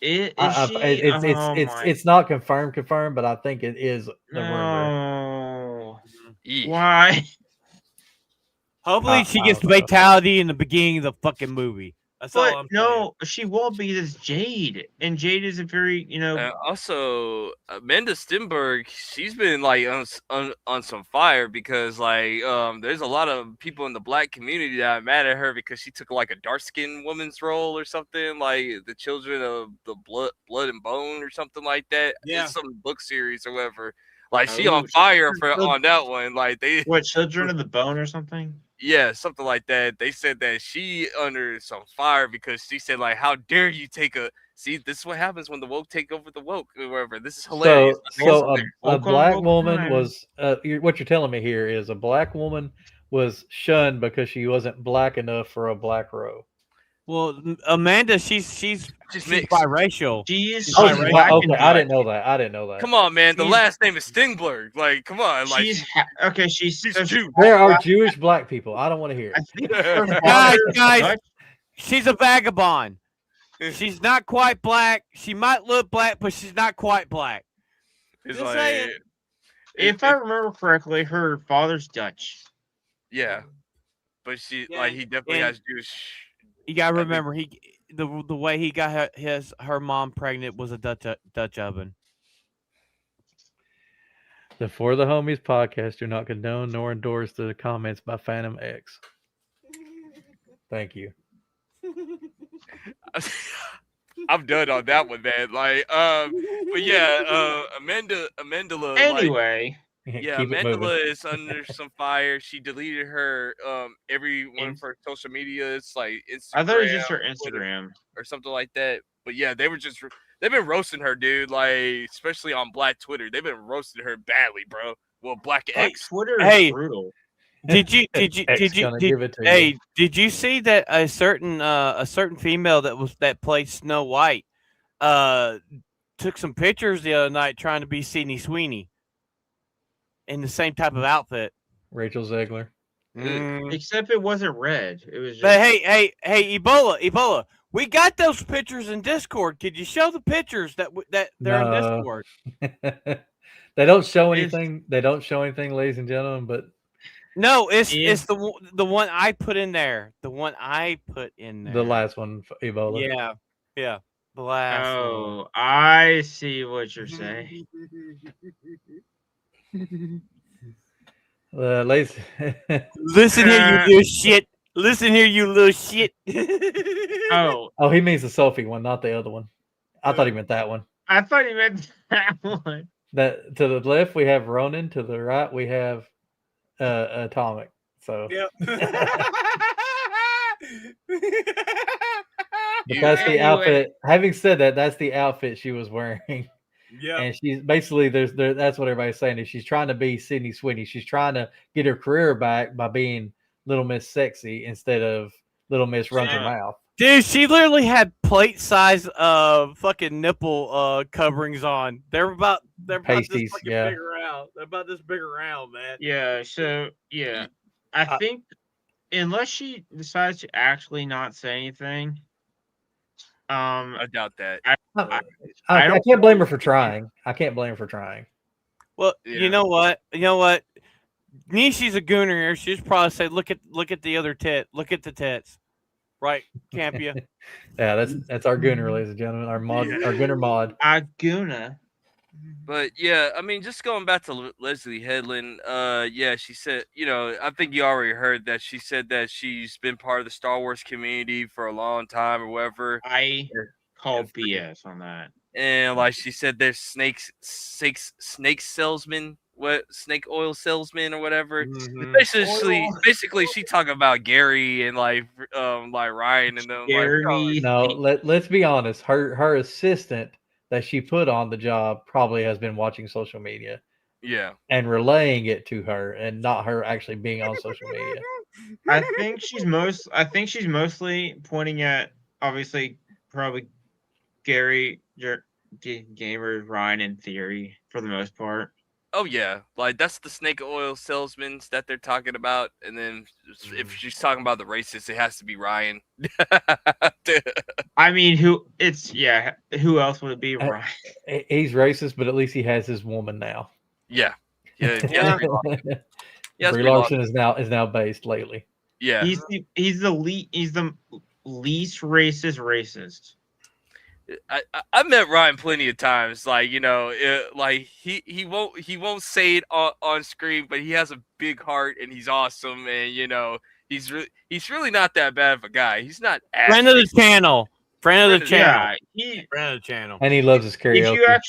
It's not confirmed, but I think it is the rumor. Why? Hopefully she gets fatality in the beginning of the fucking movie. That's all But I'm saying. no, she won't be. It's Jade, and Jade is a very Also, Amanda Stenberg, she's been like on some fire because like there's a lot of people in the black community that are mad at her because she took like a dark skinned woman's role or something, like the Children of the Blood and Bone or something like that. Yeah. It's some book series or whatever. Like she on fire on that one. Like they Children of the Bone or something. Yeah, something like that. They said that she under some fire because she said like, "How dare you take a see? This is what happens when the woke take over the woke or whatever. This is hilarious." So a black woman was what you're telling me here is a black woman was shunned because she wasn't black enough for a black row. Well, Amanda, she's biracial. She's biracial. Okay, I didn't know that. Come on, man. The last name is Stingberg. Like, come on. Like, she's Jewish. There are Jewish black people. I don't want to hear it. Guys, she's a vagabond. She's not quite black. She might look black, but she's not quite black. It's Just like, saying. If I remember correctly, her father's Dutch. Yeah, but he definitely has Jewish. You gotta remember, the way he got her mom pregnant was a Dutch oven. The For the Homies podcast do not condone nor endorse the comments by Phantom X. Thank you. I'm done on that one, man. Like, but yeah, Amanda. Anyway. Yeah, Mandela is under some fire. She deleted her every one of her social media. It's like Instagram. I thought it was just her Instagram or something like that. But yeah, they've been roasting her, dude. Like especially on Black Twitter, they've been roasting her badly, bro. Well, Black X Twitter is brutal. Did you see that a certain female that played Snow White took some pictures the other night trying to be Sydney Sweeney in the same type of outfit? Rachel Zegler. Except it wasn't red. It was just... But hey, Ebola. We got those pictures in Discord. Could you show the pictures that they're in Discord? They don't show anything. They don't show anything, ladies and gentlemen. But no, it's the one I put in there. The one I put in there. The last one, Ebola. Yeah. The last one. Oh, I see what you're saying. Ladies. Listen here, you little shit. Listen here, you little shit. Oh, he means the Sophie one, not the other one. I thought he meant that one. I thought he meant that one. That to the left we have Ronin. To the right we have Atomic. So. Yep. But that's the outfit. Having said that, that's the outfit she was wearing. Yeah, and she's basically that's what everybody's saying is she's trying to be Sydney Sweeney. She's trying to get her career back by being Little Miss Sexy instead of Little Miss Runs Her Mouth. Dude, she literally had plate size fucking nipple coverings on. They're about pasties, this big around. They're about this big around, man. Yeah, so yeah. I think unless she decides to actually not say anything. I doubt that. I can't blame her for trying. Well, yeah. You know what? Nishi's a gooner here. She's probably say, look at the other tit. Look at the tits. Right, Campia. Yeah, that's our gooner, ladies and gentlemen. Our mod, our gooner mod. Our gooner. But yeah, I mean, just going back to Leslie Headland, yeah, she said, I think you already heard that she said that she's been part of the Star Wars community for a long time or whatever. I call BS on that. And like she said, there's snake salesman, snake oil salesman or whatever. Mm-hmm. Basically, she talking about Gary and like Ryan and them. Gary. No, let's be honest. Her assistant that she put on the job probably has been watching social media. Yeah. And relaying it to her and not her actually being on social media. I think she's mostly pointing at obviously probably Gary Gamers, Ryan in theory for the most part. Oh yeah, like that's the snake oil salesmen that they're talking about, and then if she's talking about the racist, it has to be Ryan. I mean, who else would it be? Ryan. He's racist, but at least he has his woman now. Yeah. Brie Larson is now based lately. Yeah, he's the least racist. I met Ryan plenty of times. Like like he won't say it on screen, but he has a big heart and he's awesome. And he's really not that bad of a guy. He's not friend of the channel. Friend of the channel. Yeah, friend of the channel. And he loves his karaoke.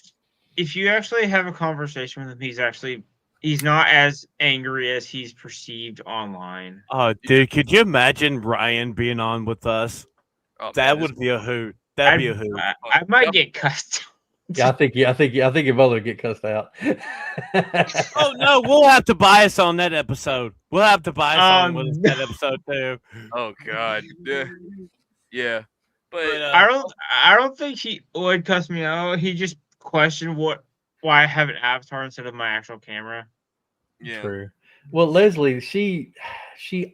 If you actually have a conversation with him, he's not as angry as he's perceived online. Oh, dude, could you imagine Ryan being on with us? Oh, that would be a hoot. That'd be a hoot. I might get cussed. Yeah, I think your mother would get cussed out. Oh no, we'll have to bias on that episode. We'll have to bias on with us that episode too. Oh God, yeah. But I don't think he would cuss me out. He just questioned why I have an avatar instead of my actual camera. Yeah. True. Well, Leslie, she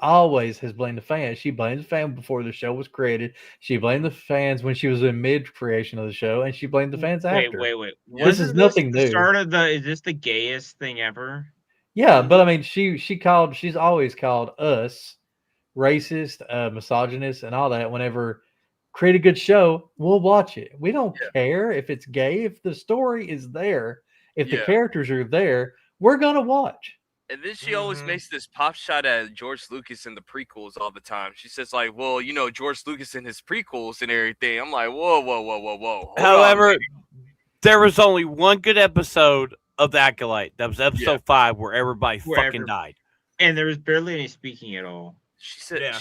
always has blamed the fans. She blamed the fans before the show was created. She blamed the fans when she was in mid-creation of the show, and she blamed the fans after. Wait. This is nothing new. Is this the gayest thing ever? Yeah, but I mean, she's always called us racist, misogynist, and all that. Whenever create a good show, we'll watch it. We don't care if it's gay. If the story is there, if the characters are there, we're gonna watch. And then she always makes this pop shot at George Lucas in the prequels all the time. She says like, well, George Lucas in his prequels and everything. I'm like, whoa. However, there was only one good episode of The Acolyte. That was episode 5 where everybody fucking died. And there was barely any speaking at all. She said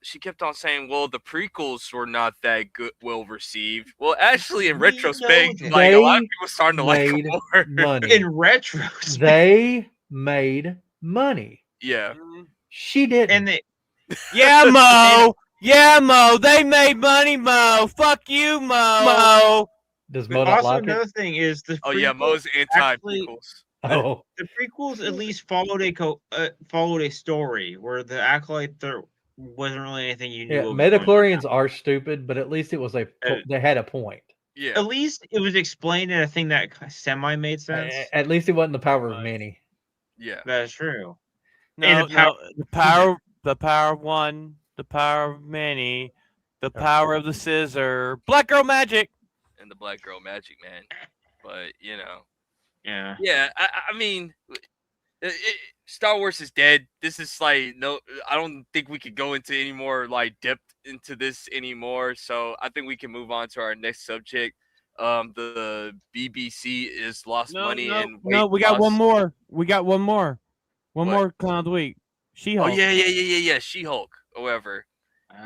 she kept on saying, well, the prequels were not that good, well received. Well, actually, in retrospect, like a lot of people starting to like them more. Money. In retrospect, they made money. Yeah, she did. And they, Mo. Mo. They made money, Mo. Fuck you, Mo. Does Mo not like another it? thing is the Mo's anti-prequels. Oh, the prequels at least followed a story, where the Acolyte there wasn't really anything you knew. Yeah, Metachlorians are stupid, but at least it was they had a point. Yeah, at least it was explained in a thing that semi made sense. At least it wasn't the power of many. Yeah, that's true. No, the power of one, the power of many, the power of the scissor, Black Girl Magic, and the Black Girl Magic, man. But yeah. I mean, Star Wars is dead. This is like I don't think we could go into any more like depth into this anymore. So I think we can move on to our next subject. The BBC is lost money and we got one more. We got one more. One more clown of the week. She-Hulk. Oh yeah. She-Hulk. However,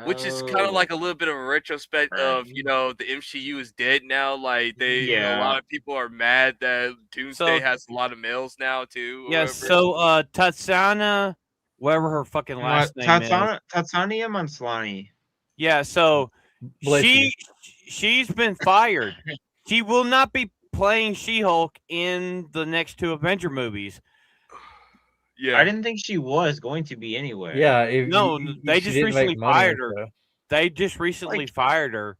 which is kind of like a little bit of a retrospect of the MCU is dead now. Like a lot of people are mad that Doomsday has a lot of males now too. Yes. So Tatiana, whatever her fucking last name is, Tatiana Maslany. Yeah. So she's been fired. She will not be playing She-Hulk in the next 2 Avenger movies. Yeah, I didn't think she was going to be anyway. Yeah, they just recently fired her. They just recently fired her.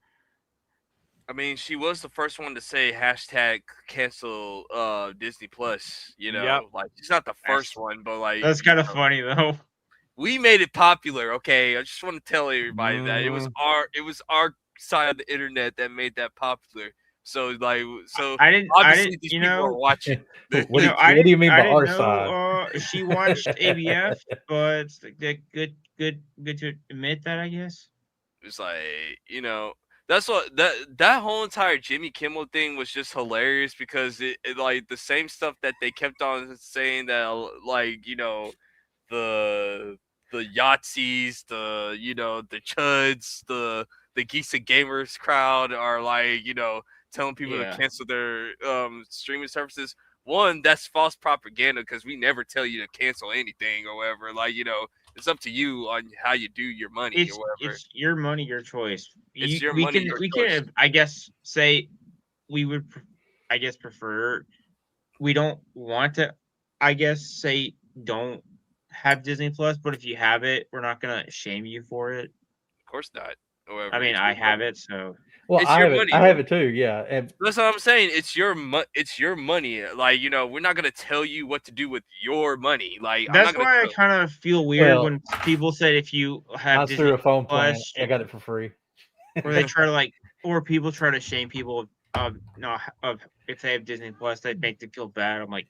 I mean, she was the first one to say #cancel Disney Plus. Like she's not the first one, but like that's kind of funny though. We made it popular. Okay, I just want to tell everybody that it was our side of the internet that made that popular. So I didn't. These people are watching. What do you mean by our side? She watched ABF, but it's good to admit that, I guess. It's like that's what that whole entire Jimmy Kimmel thing was just hilarious because it like the same stuff that they kept on saying that the Yahtzees, the Chuds, the Geeks and Gamers crowd are like telling people to cancel their streaming services. One, that's false propaganda because we never tell you to cancel anything or whatever. Like, it's up to you on how you do your money or whatever. It's your money, your choice. It's your money, your choice. Can, I guess, say we would, prefer. We don't want to, say don't have Disney Plus, but if you have it, we're not gonna shame you for it. Of course not. However, I mean, I have it, so. Well, It's I your have it. money, I though. have it too. Yeah, and That's what I'm saying. It's your money. Like, we're not gonna tell you what to do with your money. Like, I'm not That's gonna why I tell. kind of feel weird when people said if you have mine's through Disney a phone plan. Plus, I got it for free. or they try to or people try to shame people of if they have Disney Plus, they make them feel bad. I'm like,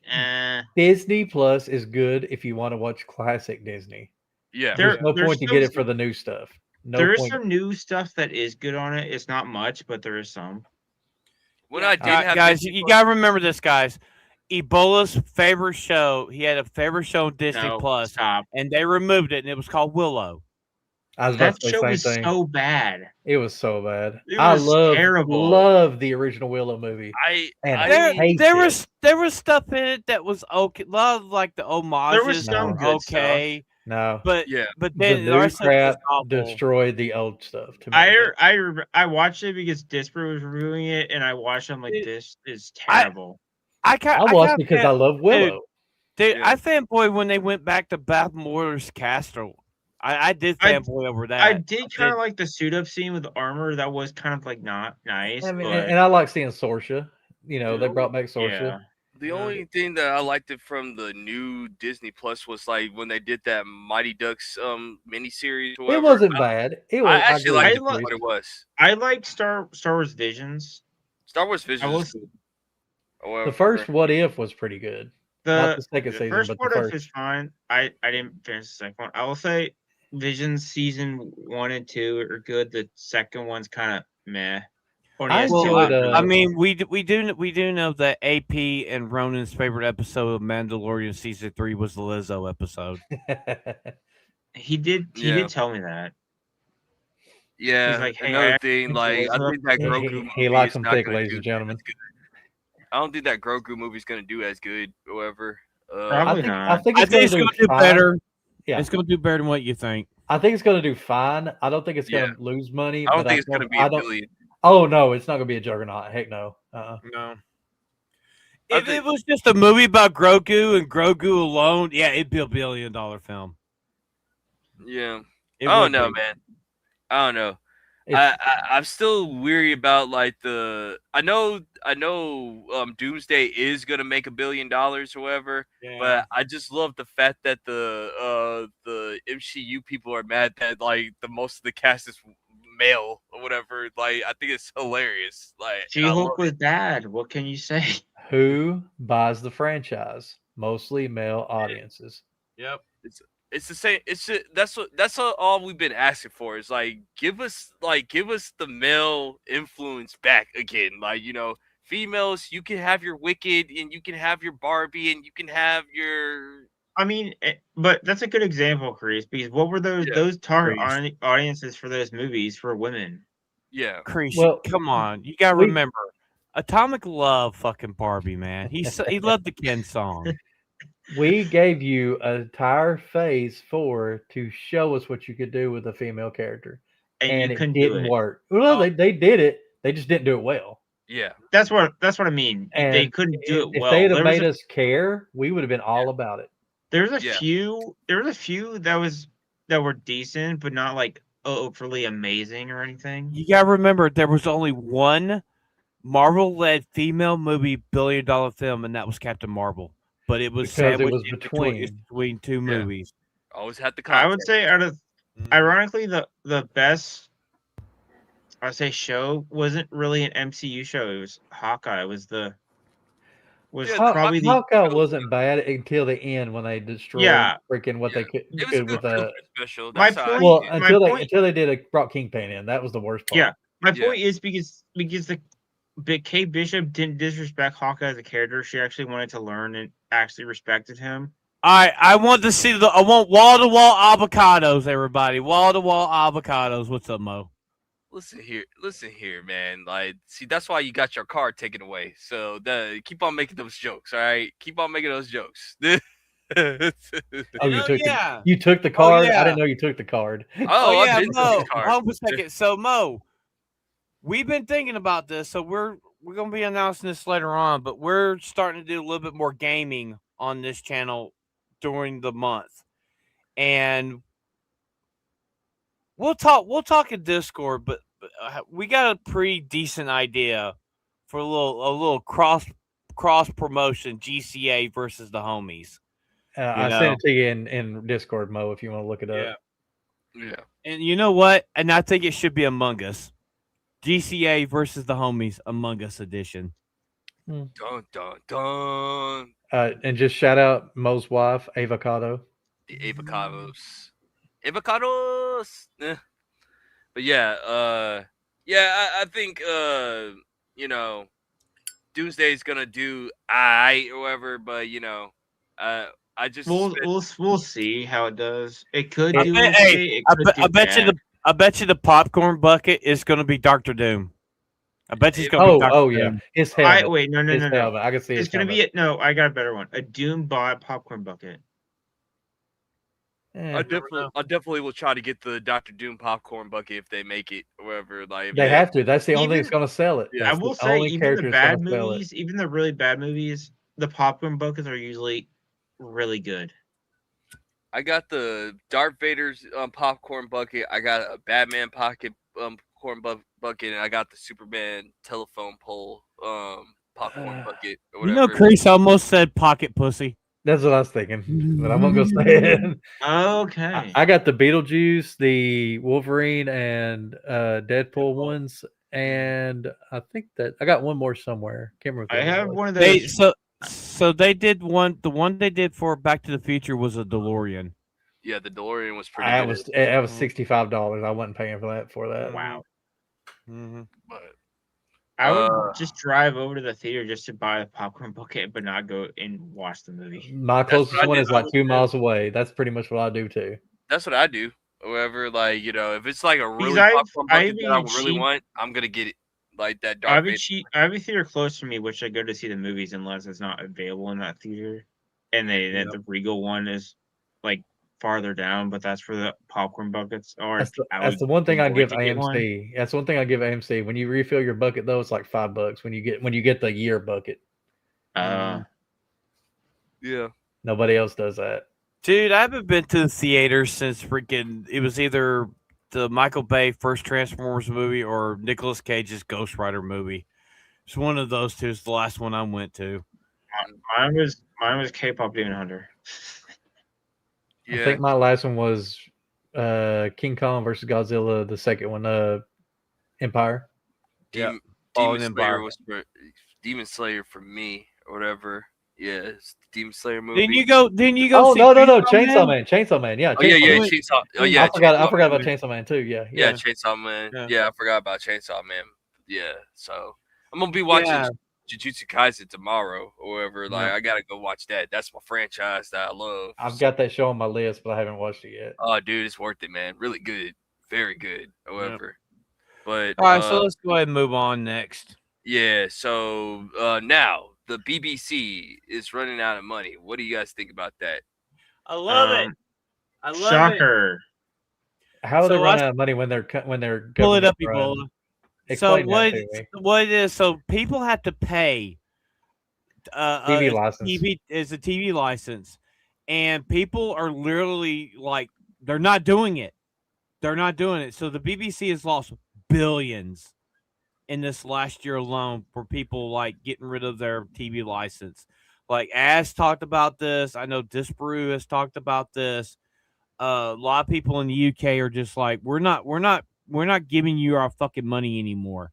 Disney Plus is good if you want to watch classic Disney. Yeah. There's no there's point to get it for the new stuff. No there is point. some new stuff that is good on it. It's not much, but there is some. When I did have guys, Disney you Plus- gotta remember this, guys. Ebola's favorite show. He had a favorite show on Disney No, Plus, stop. and they removed it, and it was called Willow. I was about That to say show the was same thing. so bad. It was so bad. It I was terrible. love the original Willow movie. There was stuff in it that was okay. A lot of like the homages some were good okay. No, but yeah, but the then the new rest of it was crap awful. destroyed the old stuff to me. I watched it because Disper was reviewing it, and I watched it. I'm like, this is terrible. I watched it because I love Willow. Dude, I fanboyed when they went back to Bath Mortar's Castle. I did fanboy over that. I did kind of like the suit up scene with the armor. That was kind of like not nice. I mean, but and I like seeing Sorsha. They brought back Sorsha. Yeah. The only thing that I liked it from the new Disney Plus was like when they did that Mighty Ducks miniseries. It wasn't bad. It was. I actually liked it for like what it was. I like Star Wars Visions. Star Wars Visions. was- is good. The first What If was pretty good. Not the second season, first but What the If first. is fine. I didn't finish the second one. I will say Visions season 1 and 2 are good. The second one's kind of meh. I enjoyed. I mean, we do know that AP and Ronan's favorite episode of Mandalorian season 3 was the Lizzo episode. He did tell me that. Yeah, He's like, hey, another thing, like I think that Grogu movie he likes is them not thick, gonna ladies do and gentlemen. as good. I don't think that Grogu movie's gonna do as good. However, Probably not. I think it's going to do fine. better. Yeah, it's going to do better than what you think. I think it's going to do fine. I don't think it's going to lose money. I don't but think it's gonna be I a don't- billion. Oh no, it's not going to be a juggernaut. Heck no. No. If it was just a movie about Grogu and Grogu alone, yeah, it'd be $1 billion film. Yeah, It I don't would know, be. man. I don't know. I'm still weary about like the. I know. Doomsday is gonna make $1 billion or whatever, but I just love the fact that the MCU people are mad that like the most of the cast is male or whatever. Like I think it's hilarious. Like She-Hulk was bad. What can you say? Who buys the Mostly male audiences. Yep. It's the same. That's all we've been asking for. Is like give us the male influence back again. Like females, you can have your Wicked and you can have your Barbie and you can have your. I mean, but that's a good example, Kreese, because what were those target audiences for those movies for women? Yeah, Kreese, come on, you gotta remember, Atomic loved fucking Barbie, man. He loved the Ken song. We gave you an entire phase 4 to show us what you could do with a female character, and it didn't work. Well, they did it. They just didn't do it well. Yeah, that's what I mean. And they couldn't do it if well. they'd have made us care, we would have been all about it. There's a few. There was a few that were decent, but not like overly amazing or anything. You gotta remember, there was only one Marvel-led female movie $1 billion film, and that was Captain Marvel. But it was because it sandwiched was in between two movies. Always had the content. I would say out of, ironically, the best, I'd say show wasn't really an MCU show. It was Hawkeye. Probably Hawkeye wasn't bad until the end when they destroyed freaking what they could with a special. My point. Until they brought Kingpin in, that was the worst part. Yeah, my point is because Kate Bishop didn't disrespect Hawkeye as a character. She actually wanted to learn and actually respected him. I want to see I want wall-to-wall avocados, everybody. Wall-to-wall avocados. What's up, Mo? Listen here, man. Like, see, that's why you got your car taken away. So keep on making those jokes, all right? Keep on making those jokes. You took the card? Yeah. I didn't know you took the card. Oh yeah, Mo. Hold on a second. So Mo, we've been thinking about this. So we're gonna be announcing this later on, but we're starting to do a little bit more gaming on this channel during the month, and we'll talk in Discord. But we got a pretty decent idea for a little cross promotion GCA versus the homies. I sent it to you in Discord, Mo, if you want to look it up. Yeah. And you know what? And I think it should be Among Us. GCA versus the homies Among Us edition. Dun dun dun. And just shout out Mo's wife, Avocado. The avocados. Avocados. But yeah, I think you know, Doomsday's gonna do or whatever, but you know, I just we'll see how it does. It could I do bet, okay. hey, It could do bad. I bet you the popcorn bucket is gonna be Dr. Doom. I bet he's gonna be Dr. Doom. Yeah. His helmet. Wait, no. Helmet. I can see it's gonna be I got a better one. A Doom popcorn bucket. I definitely will try to get the Dr. Doom popcorn bucket if they make it, or whatever. Like they have to. That's the only thing that's going to sell it. I will say, even the bad movies, even the really bad movies, the popcorn buckets are usually really good. I got the Darth Vader's popcorn bucket. I got a Batman popcorn bucket, and I got the Superman telephone pole popcorn bucket. Or whatever. You know, Kreese almost said pocket pussy. That's what I was thinking, but I'm gonna go say it. Okay. I got the Beetlejuice, the Wolverine, and Deadpool ones, and I think that I got one more somewhere. Can't remember. I have one of those. So they did one. The one they did for Back to the Future was a DeLorean. Yeah, the DeLorean was pretty good. That was $65. I wasn't paying for that. Wow. Mm-hmm. But I would just drive over to the theater just to buy a popcorn bucket, but not go and watch the movie. My closest one is like 2 miles away. That's pretty much what I do too. That's what I do. However, like, you know, if it's like a really popcorn bucket that I really want, I'm gonna get it. Like that dark. I have a theater close to me, which I go to see the movies unless it's not available in that theater. And the Regal one is like farther down, but that's for the popcorn buckets. Or that's the one thing I give AMC. That's one thing I give AMC. When you refill your bucket, though, it's like $5 when you get the year bucket. Yeah. Nobody else does that. Dude, I haven't been to the theater since freaking. It was either the Michael Bay first Transformers movie or Nicolas Cage's Ghost Rider movie. It's one of those two. Is the last one I went to. Mine was K-pop Demon Hunter. I think my last one was King Kong versus Godzilla. The second one, Empire. Demon Slayer for me or whatever. Yeah, it's the Demon Slayer movie. Didn't you go? Oh no, Chainsaw Man. Chainsaw Man. Yeah. Chainsaw. Oh yeah. I forgot about Chainsaw Man too. Yeah. Chainsaw Man. Yeah, I forgot about Chainsaw Man. Yeah, so I'm gonna be watching Jujutsu Kaisen tomorrow or whatever. Like, I gotta go watch that. That's my franchise that I love. I've got that show on my list, but I haven't watched it yet. Oh, dude, it's worth it, man. Really good, very good. However, but all right, so let's go ahead and move on next. Yeah. So now the BBC is running out of money. What do you guys think about that? I love it. I love Shocker. How are they running out of money when they're pull it up, Ebola? So what it is? So people have to pay TV license. TV is a TV license, and people are literally like they're not doing it. They're not doing it. So the BBC has lost billions in this last year alone for people like getting rid of their TV license. Like Ash talked about this. I know Disparu has talked about this. A lot of people in the UK are just like, we're not giving you our fucking money anymore.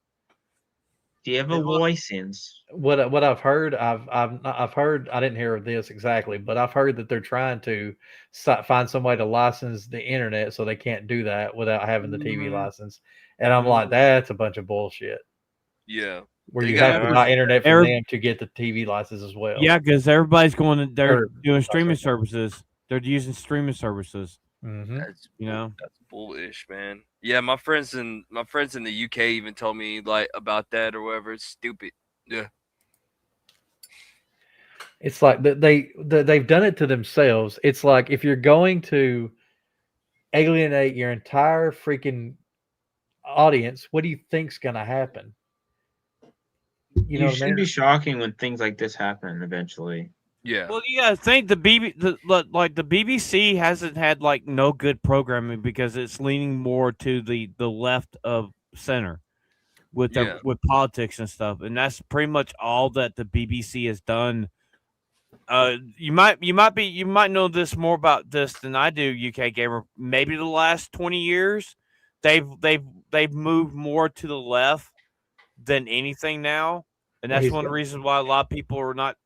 Do you have a license? What I've heard, I've heard. I didn't hear this exactly, but I've heard that they're trying to find some way to license the internet so they can't do that without having the TV license. And I'm like, that's a bunch of bullshit. Yeah, where you have to buy internet from them to get the TV license as well. Yeah, because everybody's they're doing streaming services. They're using streaming services. Mm-hmm. That's bullish, man. Yeah, my friends in the UK even told me like about that or whatever. It's stupid. Yeah, it's like they've done it to themselves. It's like if you're going to alienate your entire freaking audience, what do you think's going to happen? You know, it should be shocking when things like this happen eventually. Yeah. Well, you gotta think the BBC hasn't had like no good programming because it's leaning more to the left of center with with politics and stuff, and that's pretty much all that the BBC has done. You might know this more about this than I do, UK Gamer. Maybe the last 20 years, they've moved more to the left than anything now, and that's one of the reasons why a lot of people are not,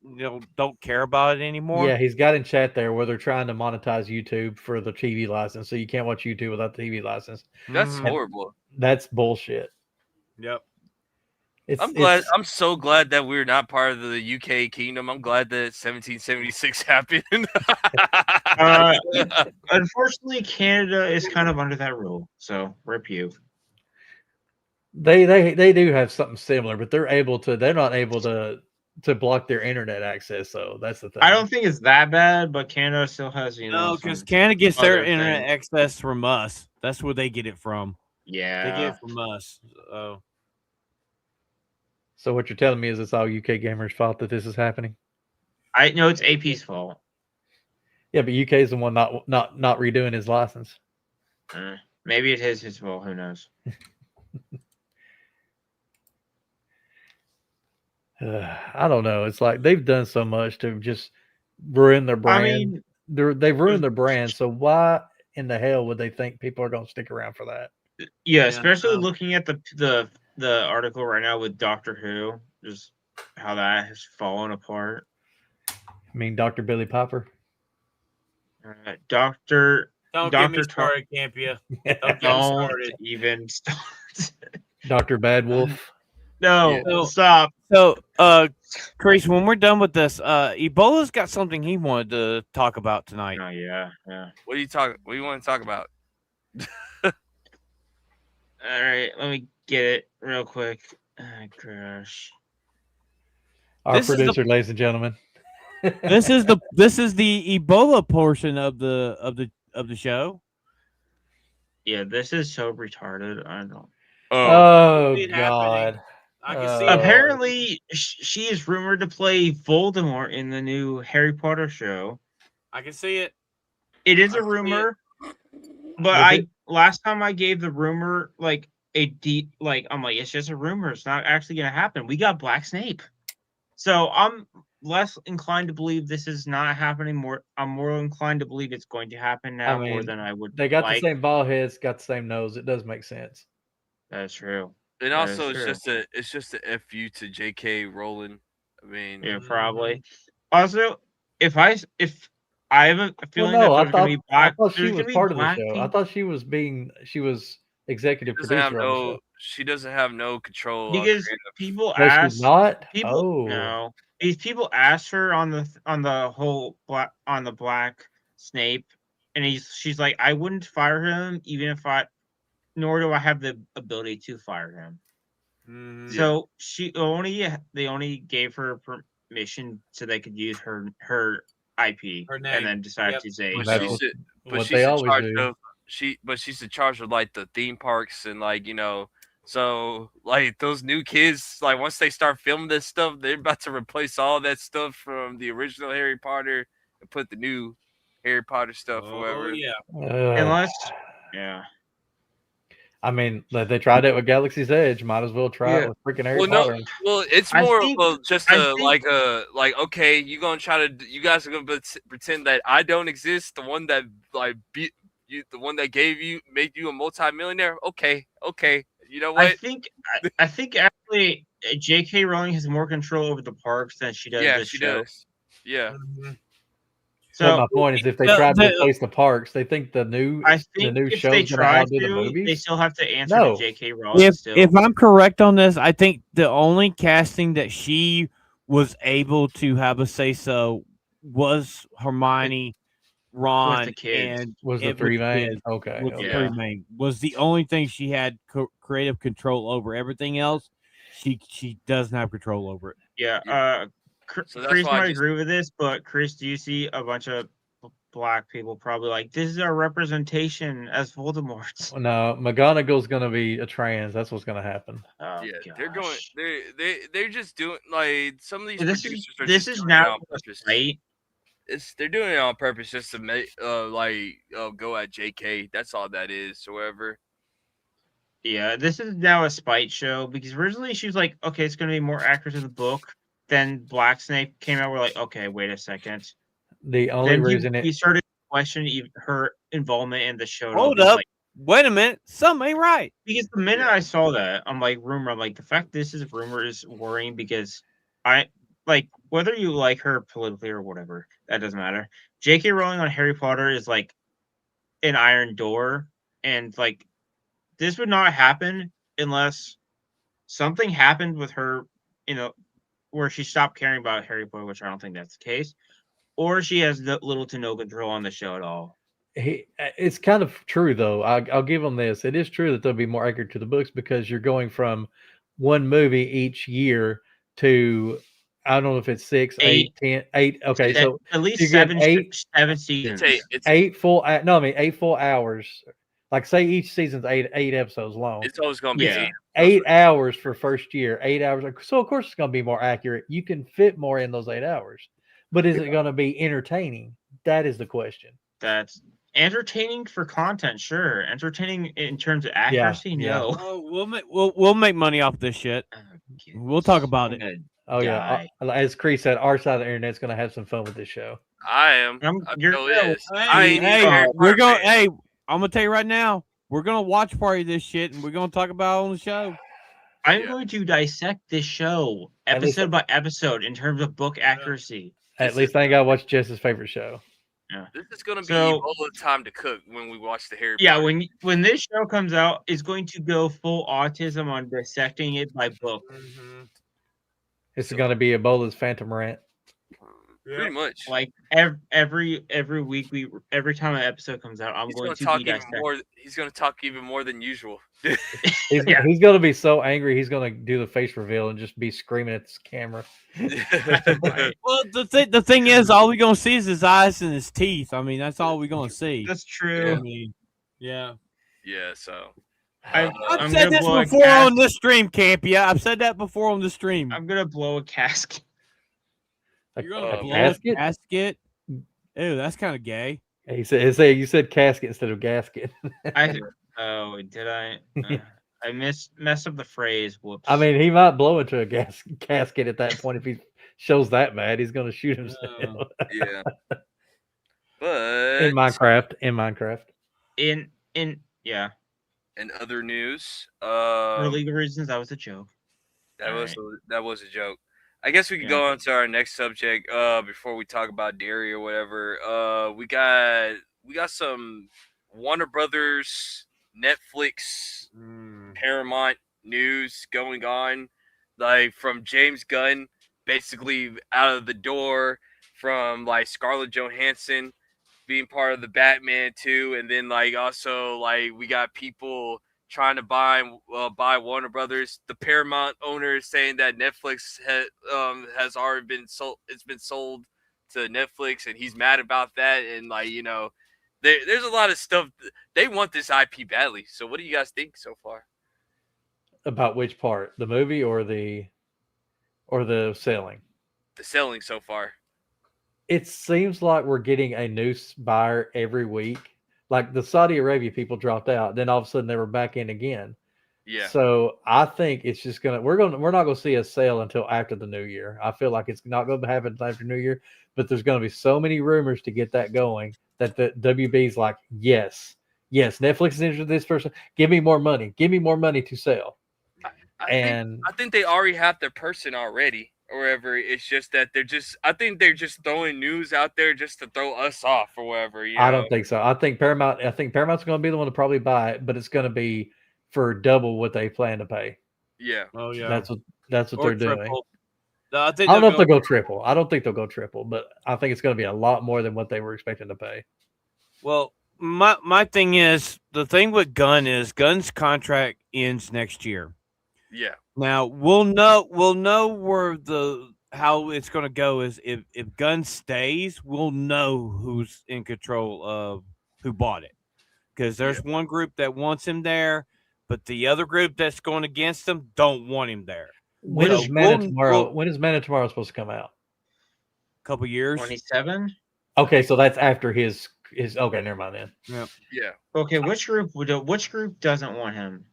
don't care about it anymore. Yeah, he's got in chat there where they're trying to monetize YouTube for the TV license, so you can't watch YouTube without the TV license. That's horrible. That's bullshit. Yep. I'm so glad that we're not part of the UK kingdom. I'm glad that 1776 happened. Unfortunately, Canada is kind of under that rule, so rip you. They do have something similar, but they're not able to block their internet access. So that's the thing. I don't think it's that bad, but Canada still has no, because Canada gets their internet access from us. That's where they get it from. Yeah, they get it from us. So what you're telling me is it's all UK gamers' fault that this is happening? I know it's AP's fault. Yeah, but UK is the one not redoing his license. Maybe it is his fault. Who knows? I don't know. It's like they've done so much to just ruin their brand. I mean, they've ruined their brand. So why in the hell would they think people are going to stick around for that? Yeah, especially looking at the article right now with Doctor Who, just how that has fallen apart. I mean, Dr. Billy Popper. Doctor. Don't get me started, Campia. Don't even start. Dr. Bad Wolf. No, stop. So, Kreese, when we're done with this, Ebola's got something he wanted to talk about tonight. Oh yeah. What do you want to talk about? All right, let me get it real quick. Oh, gosh. Our producer, ladies and gentlemen. This is the Ebola portion of the show. Yeah, this is so retarded. I don't. Oh God. I can see apparently she is rumored to play Voldemort in the new Harry Potter show. I can see it. It is a rumor, but last time I gave the rumor like a deep I'm like, it's just a rumor. It's not actually gonna happen. We got Black Snape. So I'm less inclined to believe this is not happening. I'm more inclined to believe it's going to happen now more than I would. They got the same ball heads, got the same nose. It does make sense. That's true. And also, it's just a FU to J.K. Rowling. I mean, yeah, probably. Also, if I have a feeling that there's going to be black. I thought she was part of the show. I thought she was executive producer. She doesn't have no control. Because people ask. She's not. No. These people asked her on the Black Snape, and she's like, I wouldn't fire him even if nor do I have the ability to fire him. So they only gave her permission so they could use her IP, and then decide to say. But she's in charge of like the theme parks and so like those new kids, like once they start filming this stuff, they're about to replace all that stuff from the original Harry Potter and put the new Harry Potter stuff. However, I mean, they tried it with Galaxy's Edge. Might as well try it with freaking Harry Potter. Well, it's more of just okay, you guys are gonna pretend that I don't exist. The one that the one that made you a multimillionaire. Okay, you know what? I think actually J.K. Rowling has more control over the parks than she does. Yeah, she does. Yeah. So my point is, if they try to replace the parks, they think the new show is going to outdo the movies. They still have to answer to J.K. Rowling. If I'm correct on this, I think the only casting that she was able to have a say so was Hermione, Ron, and was the three main. Okay, three main was the only thing she had creative control over. Everything else, she doesn't have control over it. Yeah. Chris might agree with this, but Chris, do you see a bunch of black people probably like, this is our representation as Voldemort? No, McGonagall's going to be a trans. That's what's going to happen. Oh, yeah, gosh. They're just doing like some of these producers are this just is doing now it on purpose. Right? They're doing it on purpose just to make go at JK. That's all that is. However, Yeah, this is now a spite show because originally she was like, okay, it's going to be more accurate to the book. Then Black Snake came out. We're like, okay, wait a second. The only Then reason we started questioning her involvement in the show. Hold up. Wait a minute. Something ain't right. Because the minute I saw that, I'm like, rumor. I'm like, the fact this is rumor is worrying because I like whether you like her politically or whatever, that doesn't matter. J.K. Rowling on Harry Potter is like an iron door, and like this would not happen unless something happened with her, where she stopped caring about Harry Potter, which I don't think that's the case, or she has little to no control on the show at all. It's kind of true though. I'll give them this. It is true that they'll be more accurate to the books because you're going from one movie each year to I don't know if it's 6, 8, 10, 8. Okay, so at least you get 7 seasons. It's 8 full. No, I mean 8 full hours. Like say each season's eight episodes long. It's always going to be 8 hours for first year. 8 hours. So of course it's going to be more accurate. You can fit more in those 8 hours, but is it going to be entertaining? That is the question. That's entertaining for content, sure. Entertaining in terms of accuracy, no. Oh, we'll make money off this shit. We'll talk about it. Oh yeah, as Kreese said, our side of the internet's going to have some fun with this show. I am. Hey, we're going. Hey, I'm gonna tell you right now, we're gonna watch party this shit, and we're gonna talk about it on the show. I'm going to dissect this show episode by episode in terms of book accuracy. At least I ain't got to watch Jess's favorite show. Yeah. This is going to be all the time to cook when we watch the Harry Potter. Yeah, when this show comes out, it's going to go full autism on dissecting it by book. Mm-hmm. It's going to be Ebola's Phantom Rant. Pretty much. Like every week, every time an episode comes out, I'm going to talk be even dissecting. more. He's going to talk even more than usual. He's going to be so angry. He's going to do the face reveal and just be screaming at this camera. Well, the thing is, all we're gonna see is his eyes and his teeth. I mean, that's all we're gonna see. That's true. I mean, yeah. So I've said this before on this stream, Campy. I've said that before on the stream. I'm gonna blow a casket. You're gonna blow a casket? Ew, that's kind of gay. He said you said casket instead of gasket. Did I? I messed up the phrase. Whoops. I mean, he might blow into a casket at that point if he shows that bad. He's going to shoot himself. Yeah. But in Minecraft. Yeah. In other news, for legal reasons, that was a joke. That was a joke. I guess we could go on to our next subject before we talk about dairy or whatever. We got some Warner Brothers, Netflix, Paramount news going on, like from James Gunn basically out of the door, from like Scarlett Johansson being part of the Batman 2, and then like also like we got people trying to buy Warner Brothers. The Paramount owner is saying that Netflix has already been sold. It's been sold to Netflix, and he's mad about that. And like there's a lot of stuff. They want this IP badly. So what do you guys think so far? About which part? The movie or the selling? The selling so far. It seems like we're getting a new buyer every week. Like the Saudi Arabia people dropped out, then all of a sudden they were back in again. Yeah. So I think it's just we're not gonna see a sale until after the new year. I feel like it's not going to happen after New Year, but there's going to be so many rumors to get that going that the WB's like, yes, Netflix is interested in this person. Give me more money. Give me more money to sell. I think they already have their person already. Or whatever. It's just that I think they're just throwing news out there just to throw us off or whatever. I don't think so. I think Paramount's going to be the one to probably buy it, but it's going to be for double what they plan to pay. Yeah. Oh yeah. That's what they're doing. No, I don't know if they'll go triple. I don't think they'll go triple, but I think it's going to be a lot more than what they were expecting to pay. Well, my thing is, the thing with Gunn's contract ends next year. Yeah. Now we'll know where how it's going to go is if Gunn stays, we'll know who's in control of who bought it, because there's one group that wants him there, but the other group that's going against him don't want him there. When is Man Tomorrow? When is Man of Tomorrow supposed to come out? A couple years. 27. Okay, so that's after his. Okay, never mind then. Yeah. Okay, which group doesn't want him?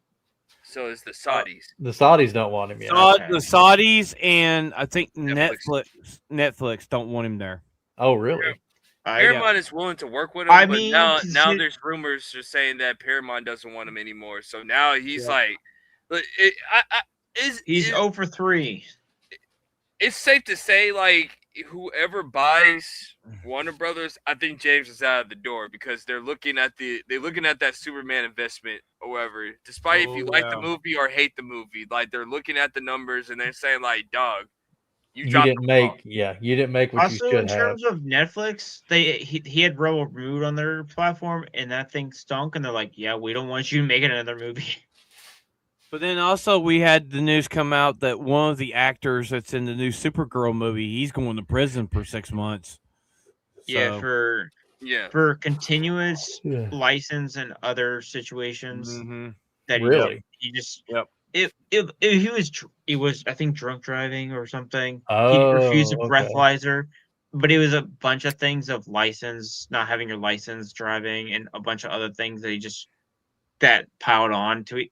So it's the Saudis. The Saudis don't want him yet. The Saudis and I think Netflix don't want him there. Oh, really? Paramount is willing to work with him, but now there's rumors just saying that Paramount doesn't want him anymore. So now he's like, he's 0 for 3. It's safe to say, like, whoever buys Warner Brothers, I think James is out of the door because they're looking at that Superman investment or whatever. Despite if you like the movie or hate the movie, like they're looking at the numbers and they're saying, like, dog, you didn't make what also, you should have. In terms of Netflix, he had Rebel Mood on their platform and that thing stunk, and they're like, yeah, we don't want you to make another movie. But then also we had the news come out that one of the actors that's in the new Supergirl movie, he's going to prison for 6 months. Yeah, for continuous license and other situations that he really he just he was I think drunk driving or something. He refused a breathalyzer, but it was a bunch of things of license, not having your license, driving, and a bunch of other things that he just piled onto it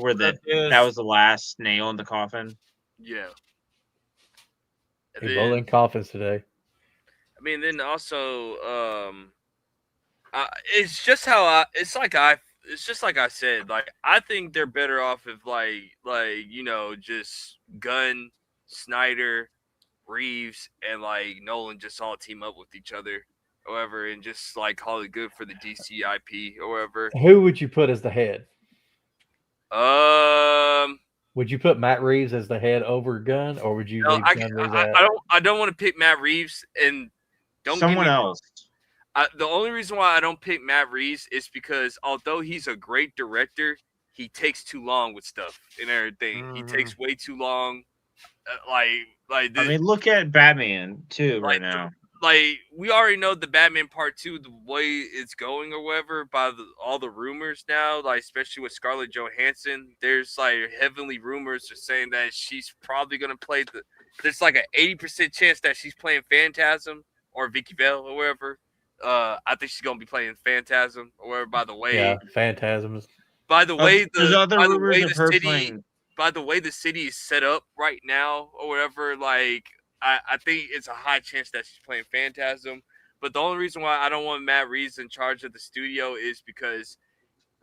where that was the last nail in the coffin. Yeah. People in coffins today. I mean, then also, it's just how it's just like I said, like I think they're better off if just Gunn, Snyder, Reeves, and like Nolan just all team up with each other, however, and just like call it good for the DC IP, or whatever. Who would you put as the head? Would you put Matt Reeves as the head over Gunn, or would you leave Gunn Reeves out? I don't want to pick Matt Reeves, and someone else. The only reason why I don't pick Matt Reeves is because although he's a great director, he takes too long with stuff and everything. He takes way too long. I mean, look at Batman too right now. We already know the Batman Part 2, the way it's going or whatever, by all the rumors now, like especially with Scarlett Johansson, there's like heavenly rumors are saying that she's probably gonna play there's like an 80% chance that she's playing Phantasm or Vicky Vale or whatever. I think she's gonna be playing Phantasm or whatever. By the way, Phantasms. By the way, by the way the city is set up right now or whatever, like. I think it's a high chance that she's playing Phantasm. But the only reason why I don't want Matt Reeves in charge of the studio is because,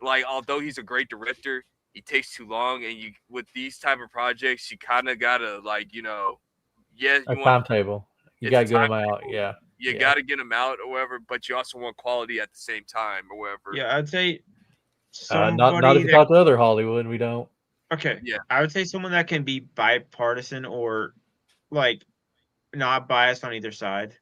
like, although he's a great director, he takes too long. And with these type of projects, you kind of got to, like, you want timetable. You got to get them out. Yeah. You got to get them out or whatever, but you also want quality at the same time or whatever. Yeah, I'd say not if you talk to other Hollywood, we don't. Okay. Yeah. I would say someone that can be bipartisan or, like, not biased on either side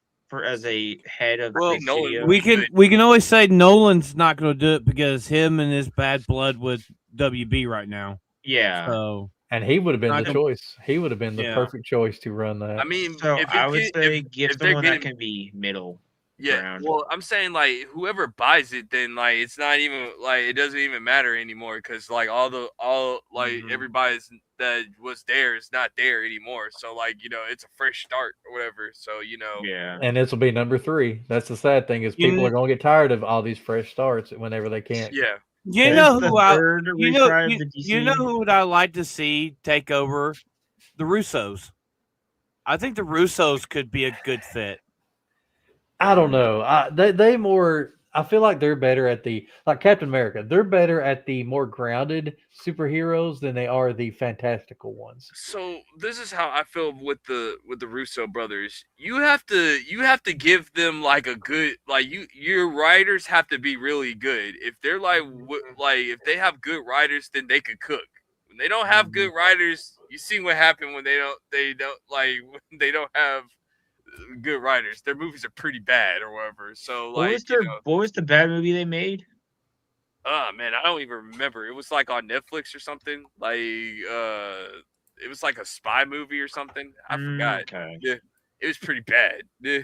as a head of the studio. We can always say Nolan's not going to do it because him and his bad blood with WB right now. Yeah. So and he would have been the choice. He would have been the perfect choice to run that. I mean, I would say give someone that can be middle. Yeah, ground. Well, I'm saying like whoever buys it, then like it's not even like it doesn't even matter anymore because like everybody's that was there is not there anymore. So like it's a fresh start or whatever. So yeah, and this will be number 3. That's the sad thing is people are gonna get tired of all these fresh starts whenever they can't. Yeah, you know who would I like to see take over? The Russos. I think the Russos could be a good fit. I don't know. They more. I feel like they're better at like Captain America. They're better at the more grounded superheroes than they are the fantastical ones. So this is how I feel with the Russo brothers. You have to give them like a good your writers have to be really good. If they're if they have good writers, then they could cook. When they don't have good writers, you see what happened when they don't have good writers. Their movies are pretty bad or whatever. So what was the bad movie they made? Oh man, I don't even remember. It was like on Netflix or something. Like it was like a spy movie or something. I forgot. Okay. Yeah, it was pretty bad. Yeah.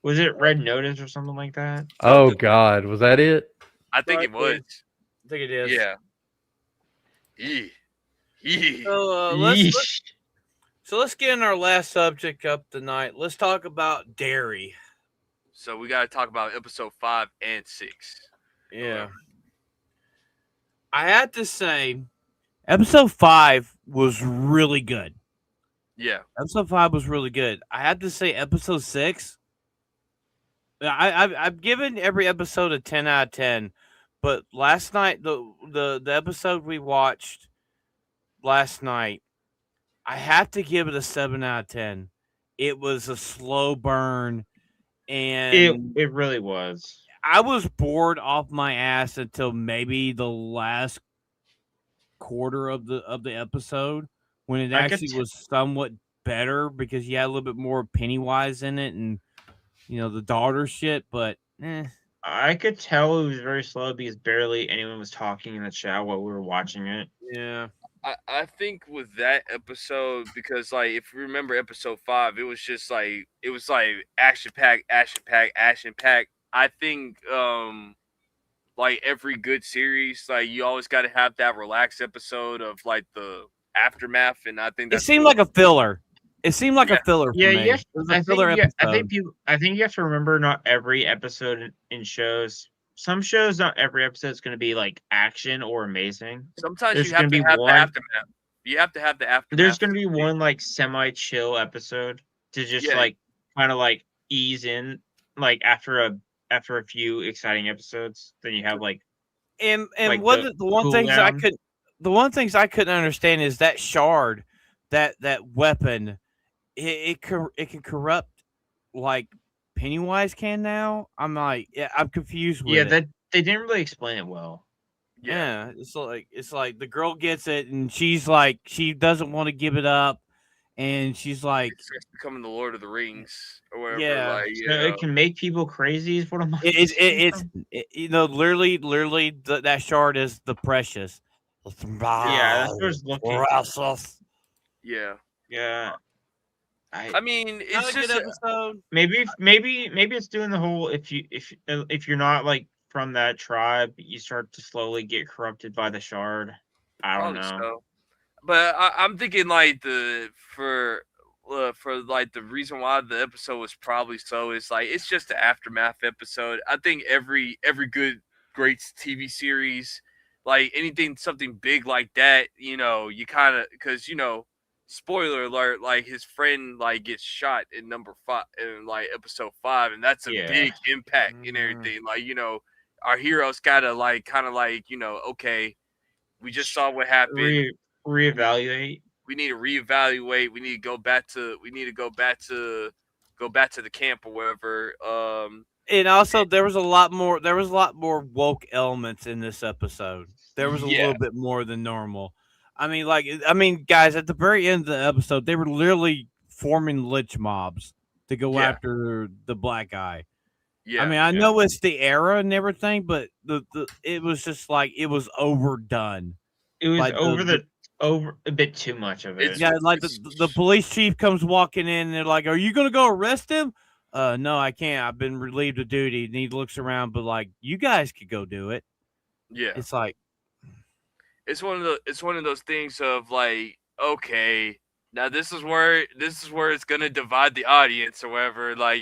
Was it Red Notice or something like that? Oh God, was that it? I think it was. I think it is. Yeah. So let's get in our last subject up tonight. Let's talk about dairy. So we got to talk about episode 5 and 6. Yeah. I have to say, Episode 5 was really good. Yeah. Episode 5 was really good. I have to say, episode 6. I've given every episode a 10 out of 10, but last night the episode we watched last night, I have to give it a 7 out of 10. It was a slow burn, and it really was. I was bored off my ass until maybe the last quarter of the episode, when it actually was somewhat better because you had a little bit more Pennywise in it and the daughter shit, but I could tell it was very slow because barely anyone was talking in the chat while we were watching it. Yeah. I think with that episode, because like if you remember episode 5, it was just like action pack. I think like every good series, like you always got to have that relaxed episode of like the aftermath, and I think it seemed like a filler. It seemed like a filler. Yeah, for me. yes. It was a filler episode. I think you have to remember not every episode in shows. Some shows, not every episode is going to be like action or amazing. Sometimes there's you have to have the aftermath. You have to have the aftermath. There's going to be one like semi-chill episode to just like kind of like ease in, like after a few exciting episodes. Then you have like and like one the one cool things down. I couldn't understand is that shard, that weapon, it can corrupt like Pennywise can now. I'm like, I'm confused with it. That they didn't really explain it well. Yeah, it's like the girl gets it and she's like, she doesn't want to give it up, and she's like, it's becoming the Lord of the Rings or whatever. Yeah, like, so it can make people crazy. Is what I'm. It's literally that shard is the precious. Yeah, that's what it's looking. Yeah. Yeah. I mean, it's just good episode. Maybe it's doing the whole if you're not like from that tribe, you start to slowly get corrupted by the shard. I don't know. So. But I'm thinking like for like the reason why the episode was probably so is like it's just the aftermath episode. I think every good great TV series, like something big like that, you kind of, because spoiler alert, like his friend like gets shot in number 5 in like episode 5, and that's a big impact and everything. Like our heroes gotta like kind of like okay, we just saw what happened. Reevaluate. We need to reevaluate. We need to go back to the camp or whatever. And also there was a lot more woke elements in this episode. There was a little bit more than normal. I mean, guys, at the very end of the episode, they were literally forming lynch mobs to go after the black guy. Yeah, I mean, I know it's the era and everything, but it was just like it was overdone. It was like over a bit too much of it. Yeah, like the police chief comes walking in and they're like, "Are you gonna go arrest him?" No, I can't. I've been relieved of duty. And he looks around, but like, you guys could go do it. Yeah, it's like it's one of those things of like, okay, now this is where it's gonna divide the audience or whatever. Like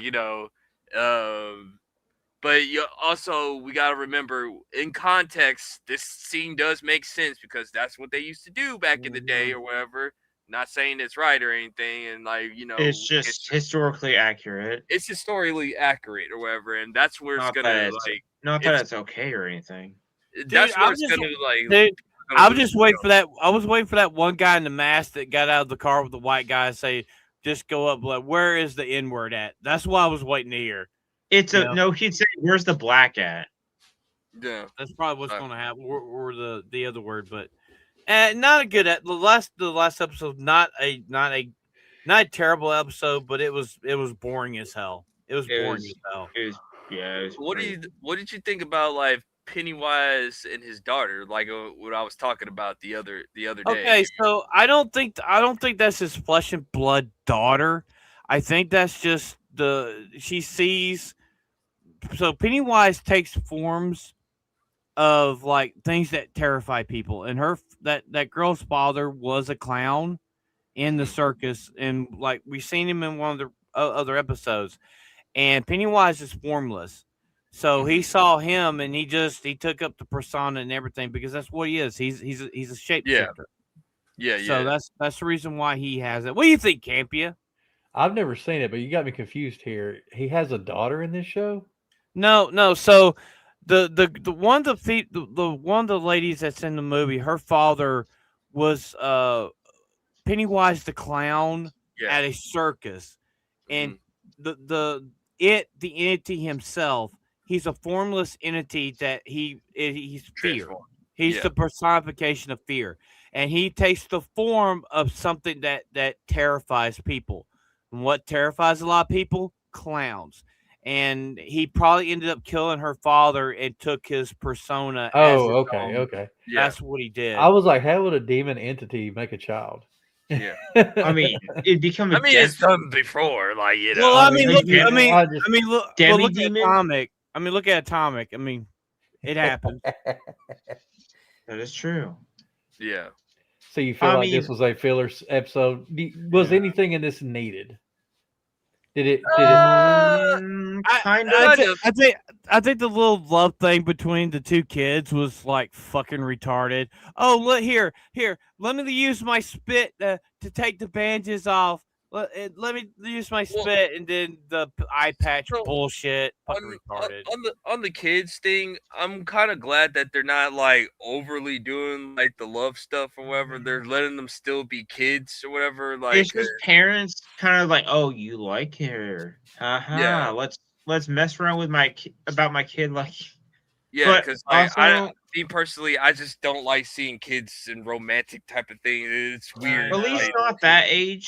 but we got to remember, in context, this scene does make sense because that's what they used to do back in the day or whatever. Not saying it's right or anything, and like it's just historically accurate. It's historically accurate or whatever, and that's where it's gonna like. Not that it's okay or anything. That's where it's gonna like. Dude, I was just waiting for that. I was waiting for that one guy in the mask that got out of the car with the white guy and say, "Just go up, like, where is the N word at?" That's what I was waiting to hear. It's no. He'd say, "Where's the black at?" Yeah, that's probably what's going to happen, or the other word, but not a good. The last episode, not a terrible episode, but it was boring as hell. It was boring as hell. What did you think about like Pennywise and his daughter? Like what I was talking about the other day. Okay, so I don't think that's his flesh and blood daughter. I think that's just she sees. So Pennywise takes forms of like things that terrify people, and that girl's father was a clown in the circus, and like we've seen him in one of the other episodes, and Pennywise is formless, so he saw him and he took up the persona and everything because that's what he is. He's a shapeshifter. Yeah, So yeah. that's the reason why he has it. What do you think, Campia? I've never seen it, but you got me confused here. He has a daughter in this show? No. So the one of the one of the ladies that's in the movie, her father was Pennywise the clown Yeah. at a circus, and Mhm. the entity himself, he's a formless entity that he's fear. Transform. He's Yeah. the personification of fear, and he takes the form of something that terrifies people. And what terrifies a lot of people? Clowns. And he probably ended up killing her father and took his persona as Oh, his okay, own. okay. Yeah. That's what he did. I was like, how would a demon entity make a child? Yeah. I mean, it'd become a I mean, it's done before, like, you know. Well, I mean, like look. Demi- I mean, I just- I mean, look. Well, Demi look at Demon? Atomic. I mean, look at Atomic. I mean, it happens. That is true. Yeah. So you feel I like this mean- was a filler episode? Was Yeah. anything in this needed? Did it? Kind I of. think the little love thing between the two kids was like fucking retarded. Oh, look here. Let me use my spit to take the bandages off. Let me use my spit, and then the eye patch bullshit. Fucking retarded. On the kids thing, I'm kind of glad that they're not like overly doing like the love stuff or whatever. They're letting them still be kids or whatever. Like, It's just parents kind of like, oh, you like her, Yeah. Let's mess around with my kid, like. yeah, But because like also, me personally, I just don't like seeing kids in romantic type of thing. It's weird. at least like, not that age.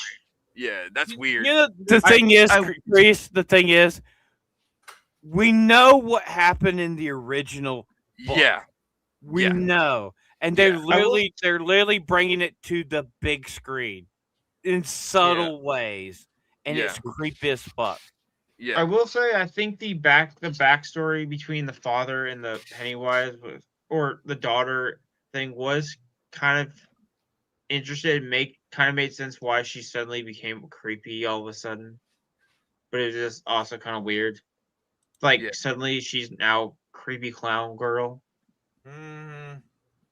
yeah, that's weird. You know, the thing is, Chris, the thing is, we know what happened in the original book. Yeah. We Yeah. know. And they're literally bringing it to the big screen in subtle ways. And Yeah. it's creepy as fuck. Yeah. I will say, I think the backstory between the father and the Pennywise or the daughter thing was kind of interested. Kind of made sense why she suddenly became creepy all of a sudden. But it was just also kind of weird. Like suddenly she's now creepy clown girl.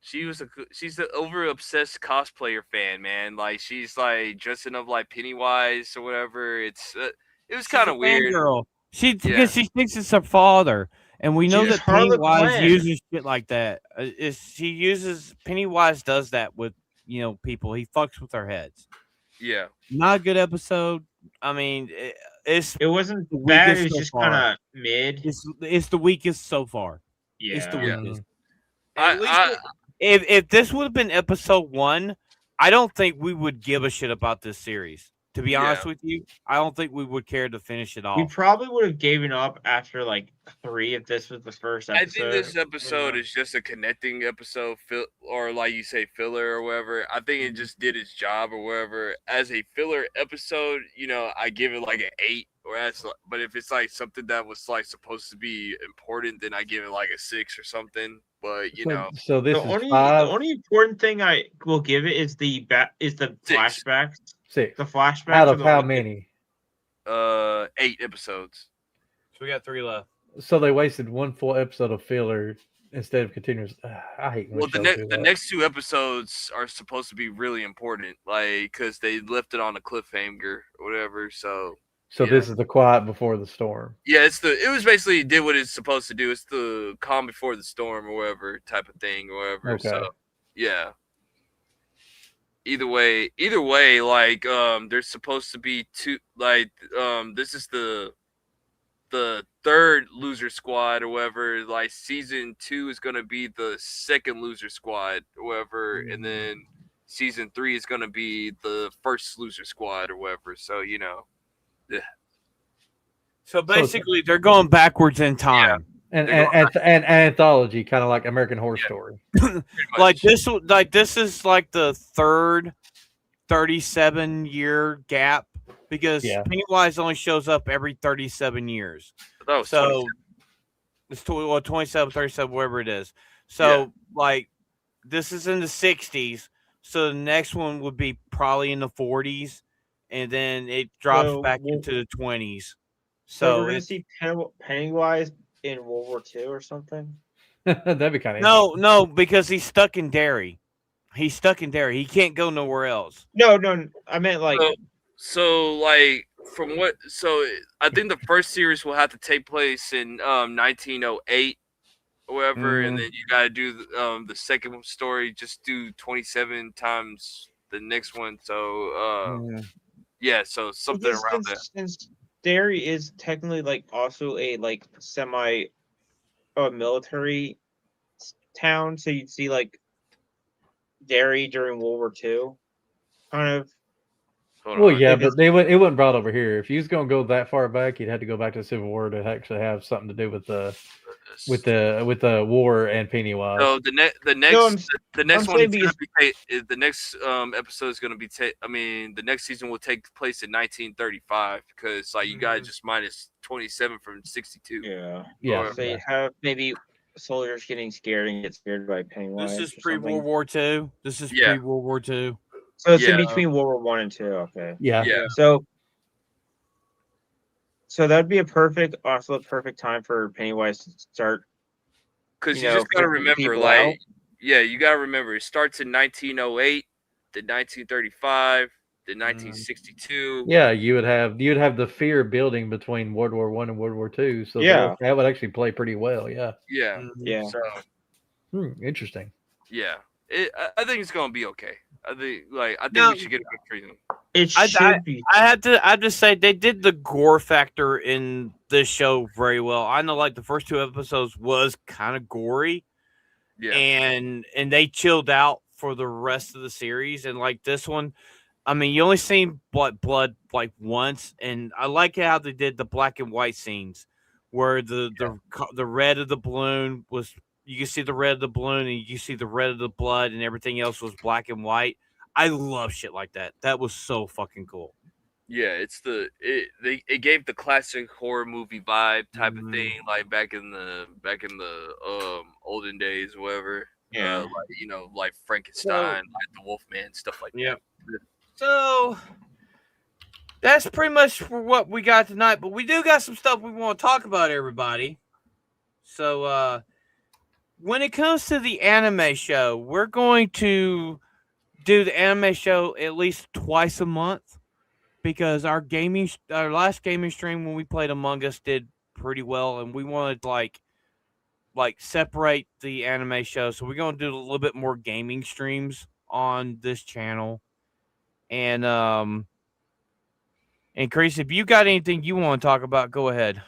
She's an over obsessed cosplayer fan, man. Like she's like dressing up like Pennywise or whatever. It was kind of weird. Girl. Because she thinks it's her father. And we know that Pennywise uses shit like that. Pennywise does that with, people. He fucks with their heads. Yeah. Not a good episode. I mean, it wasn't bad. It was just kind of mid. It's the weakest so far. Yeah. It's the weakest. If this would have been episode 1, I don't think we would give a shit about this series. To be honest with you, I don't think we would care to finish it off. We probably would have given up after like 3 if this was the first episode. I think this episode is just a connecting episode, or like you say, filler or whatever. I think it just did its job or whatever. As a filler episode, I give it like an 8. But if it's like something that was like supposed to be important, then I give it like a 6 or something. But so this the is 5. The only important thing I will give it is the flashbacks. 6. The flashbacks out of how many? 8 episodes. So we got 3 left. So they wasted 1 full episode of filler instead of continuous. I hate. Well, the next 2 episodes are supposed to be really important, like because they left it on a cliffhanger or whatever. So this is the quiet before the storm. Yeah, it was basically did what it's supposed to do. It's the calm before the storm or whatever type of thing or whatever. Okay. So yeah. Either way, like there's supposed to be 2, like this is the 3rd loser squad or whatever. Like season 2 is gonna be the 2nd loser squad or whatever, and then season 3 is gonna be the 1st loser squad or whatever. So yeah. So basically, they're going backwards in time. And anthology, kind of like American Horror Story. Like this is like the 3rd 37-year gap because Pennywise only shows up every 37 years. Oh, so it's 27, 37, whatever it is. So like this is in the 60s. So the next one would be probably in the 40s, and then it drops back into the 20s. So we're gonna see Pennywise in World War II or something. That'd be kind of no, because he's stuck in Derry. He's stuck in Derry. He can't go nowhere else. No, I meant like. So like from what? So I think the first series will have to take place in 1908 or whatever, and then you gotta do the second story. Just do 27 times the next one. So yeah, so something around that. Since Derry is technically like also a like semi military town, so you'd see like Derry during World War II, kind of. Well, yeah, but it wasn't brought over here. If you was gonna go that far back, you'd have to go back to the Civil War to actually have something to do with the war and Pennywise. So the next one is gonna be the next episode is gonna be the next season will take place in 1935 because like you guys just minus 27 from 62. Yeah. So you have maybe soldiers getting scared and get scared by Pennywise. This is pre-World War II. This is pre-World War II. So it's in between World War I and II. Okay. Yeah. So that'd be a perfect time for Pennywise to start. Because you just gotta remember, like, you gotta remember it starts in 1908, then 1935, then 1962. Yeah, you would have the fear building between World War I and World War II. So that would actually play pretty well. Yeah. Yeah. So interesting. Yeah, I think it's gonna be okay. I think we should get a good treatment. It should be. I have to say they did the gore factor in this show very well. I know like the first 2 episodes was kind of gory. Yeah. And they chilled out for the rest of the series. And like this one, I mean, you only seen blood like once, and I like how they did the black and white scenes where the red of the balloon was. You can see the red of the balloon and you can see the red of the blood and everything else was black and white. I love shit like that. That was so fucking cool. Yeah, it gave the classic horror movie vibe type of thing, like back in the olden days, or whatever. Yeah, like Frankenstein, like the Wolfman, stuff like that. So that's pretty much for what we got tonight. But we do got some stuff we want to talk about, everybody. So when it comes to the anime show, we're going to do the anime show at least twice a month because our last gaming stream when we played Among Us did pretty well, and we wanted like separate the anime show. So we're going to do a little bit more gaming streams on this channel. And Kreese, if you got anything you want to talk about, go ahead.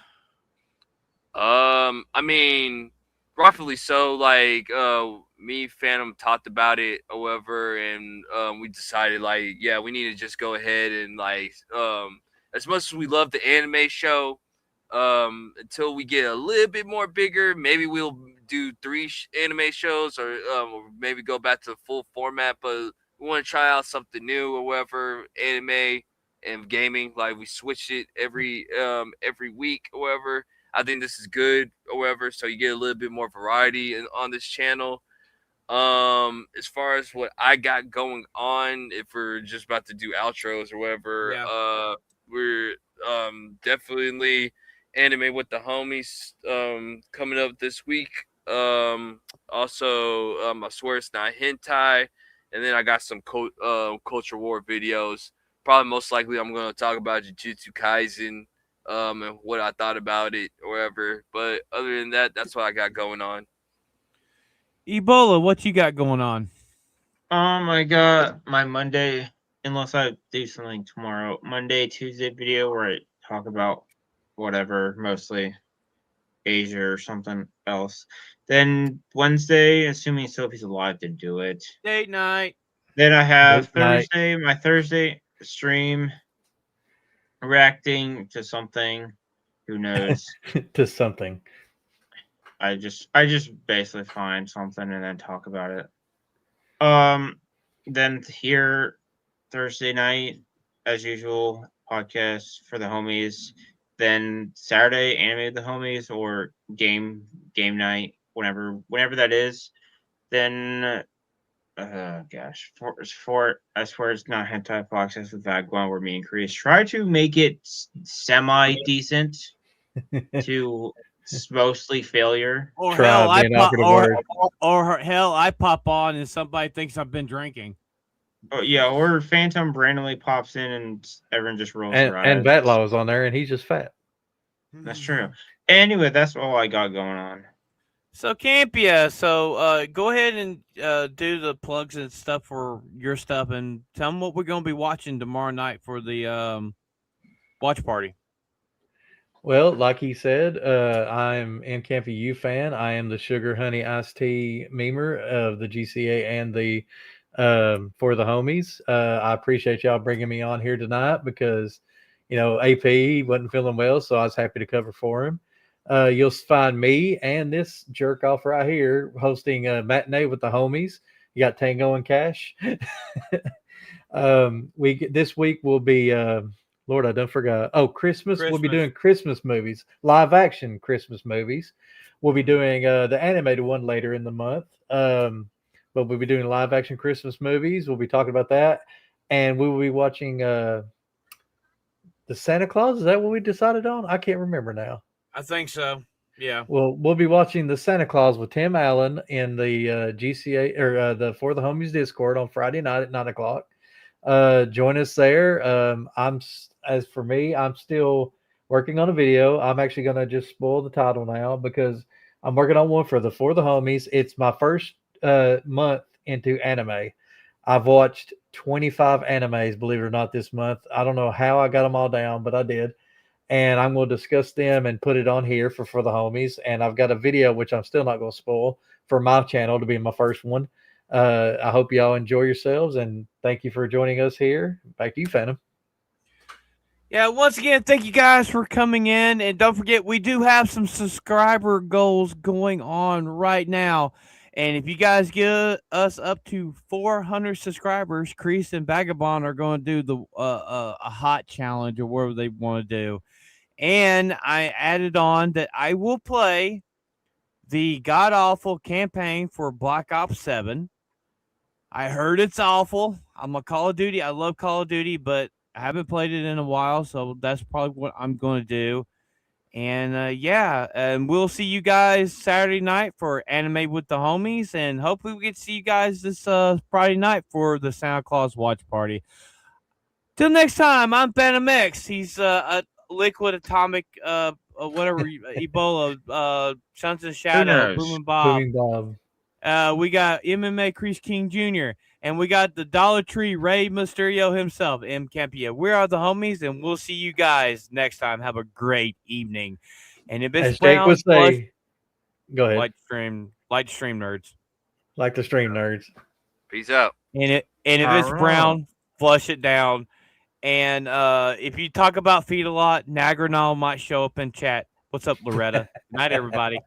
I mean, rightfully so. Like, me, Phantom talked about it, however, and we decided, like, yeah, we need to just go ahead and like, as much as we love the anime show, until we get a little bit more bigger, maybe we'll do 3 anime shows, or maybe go back to the full format. But we want to try out something new, or whatever, anime and gaming. Like, we switch it every week, or whatever. I think this is good, or whatever, so you get a little bit more variety on this channel. As far as what I got going on, if we're just about to do outros or whatever, we're definitely anime with the homies coming up this week. Also, I swear it's not hentai, and then I got some culture war videos. Probably most likely I'm going to talk about Jujutsu Kaisen. And what I thought about it, or whatever. But other than that, that's what I got going on. Ebola, what you got going on? I got my Monday, unless I do something tomorrow, Monday, Tuesday video where I talk about whatever, mostly Asia or something else. Then Wednesday, assuming Sophie's alive to do it. Date night. Then I have Thursday, my Thursday stream. Reacting to something, who knows? To something. I just basically find something and then talk about it. Then here Thursday night, as usual, podcast for the homies. Then Saturday, anime with the homies, or game night, whenever that is. Then for I swear it's not hentai podcast with Vagwan where me and Kreese try to make it semi decent to it's mostly failure. Or Try hell, I being pop, operative word. or hell, I pop on and somebody thinks I've been drinking. Oh, yeah, or Phantom randomly pops in and everyone just rolls their And eyes. Vatlaw is on there, and he's just fat. That's true. Anyway, that's all I got going on. So Campia, so go ahead and do the plugs and stuff for your stuff, and tell them what we're going to be watching tomorrow night for the watch party. Well, like he said, I'm Campy U fan. I am the Sugar Honey Iced Tea memer of the GCA and the for the homies. I appreciate y'all bringing me on here tonight because, AP wasn't feeling well, so I was happy to cover for him. You'll find me and this jerk off right here hosting a matinee with the homies. You got Tango and Cash. This week will be Lord, I don't forgot. Oh, Christmas. We'll be doing Christmas movies, live action Christmas movies. We'll be doing the animated one later in the month. But we'll be doing live action Christmas movies. We'll be talking about that, and we will be watching the Santa Claus. Is that what we decided on? I can't remember now. I think so. Yeah. Well, we'll be watching the Santa Claus with Tim Allen in the GCA or the For the Homies Discord on Friday night at 9:00. Join us there. As for me, I'm still working on a video. I'm actually going to just spoil the title now because I'm working on one for the Homies. It's my first month into anime. I've watched 25 animes, believe it or not, this month. I don't know how I got them all down, but I did. And I'm going to discuss them and put it on here for the homies. And I've got a video, which I'm still not going to spoil, for my channel to be my first one. I hope y'all enjoy yourselves, and thank you for joining us here. Back to you, Phantom. Yeah, once again, thank you guys for coming in. And don't forget, we do have some subscriber goals going on right now. And if you guys get us up to 400 subscribers, Kreese and Vagabond are going to do a hot challenge or whatever they want to do. And I added on that I will play the god-awful campaign for Black Ops 7. I heard it's awful. I'm a Call of Duty. I love Call of Duty, but I haven't played it in a while, so that's probably what I'm going to do. And, and we'll see you guys Saturday night for Anime with the Homies, and hopefully we get to see you guys this Friday night for the Santa Claus watch party. Till next time, I'm Phantom X. He's a Liquid Atomic, whatever, Ebola, Sons of Shadow, Boom and Bob. We got MMA-Kreese-King Jr., and we got the Dollar Tree Rey Mysterio himself, M. Campia. We are the homies, and we'll see you guys next time. Have a great evening. And if it's Jake would say, go ahead. Like the stream nerds. Like the stream nerds. Peace out. And if it's brown, flush it down. And if you talk about feet a lot, Nagranol might show up in chat. What's up, Loretta? Night, everybody.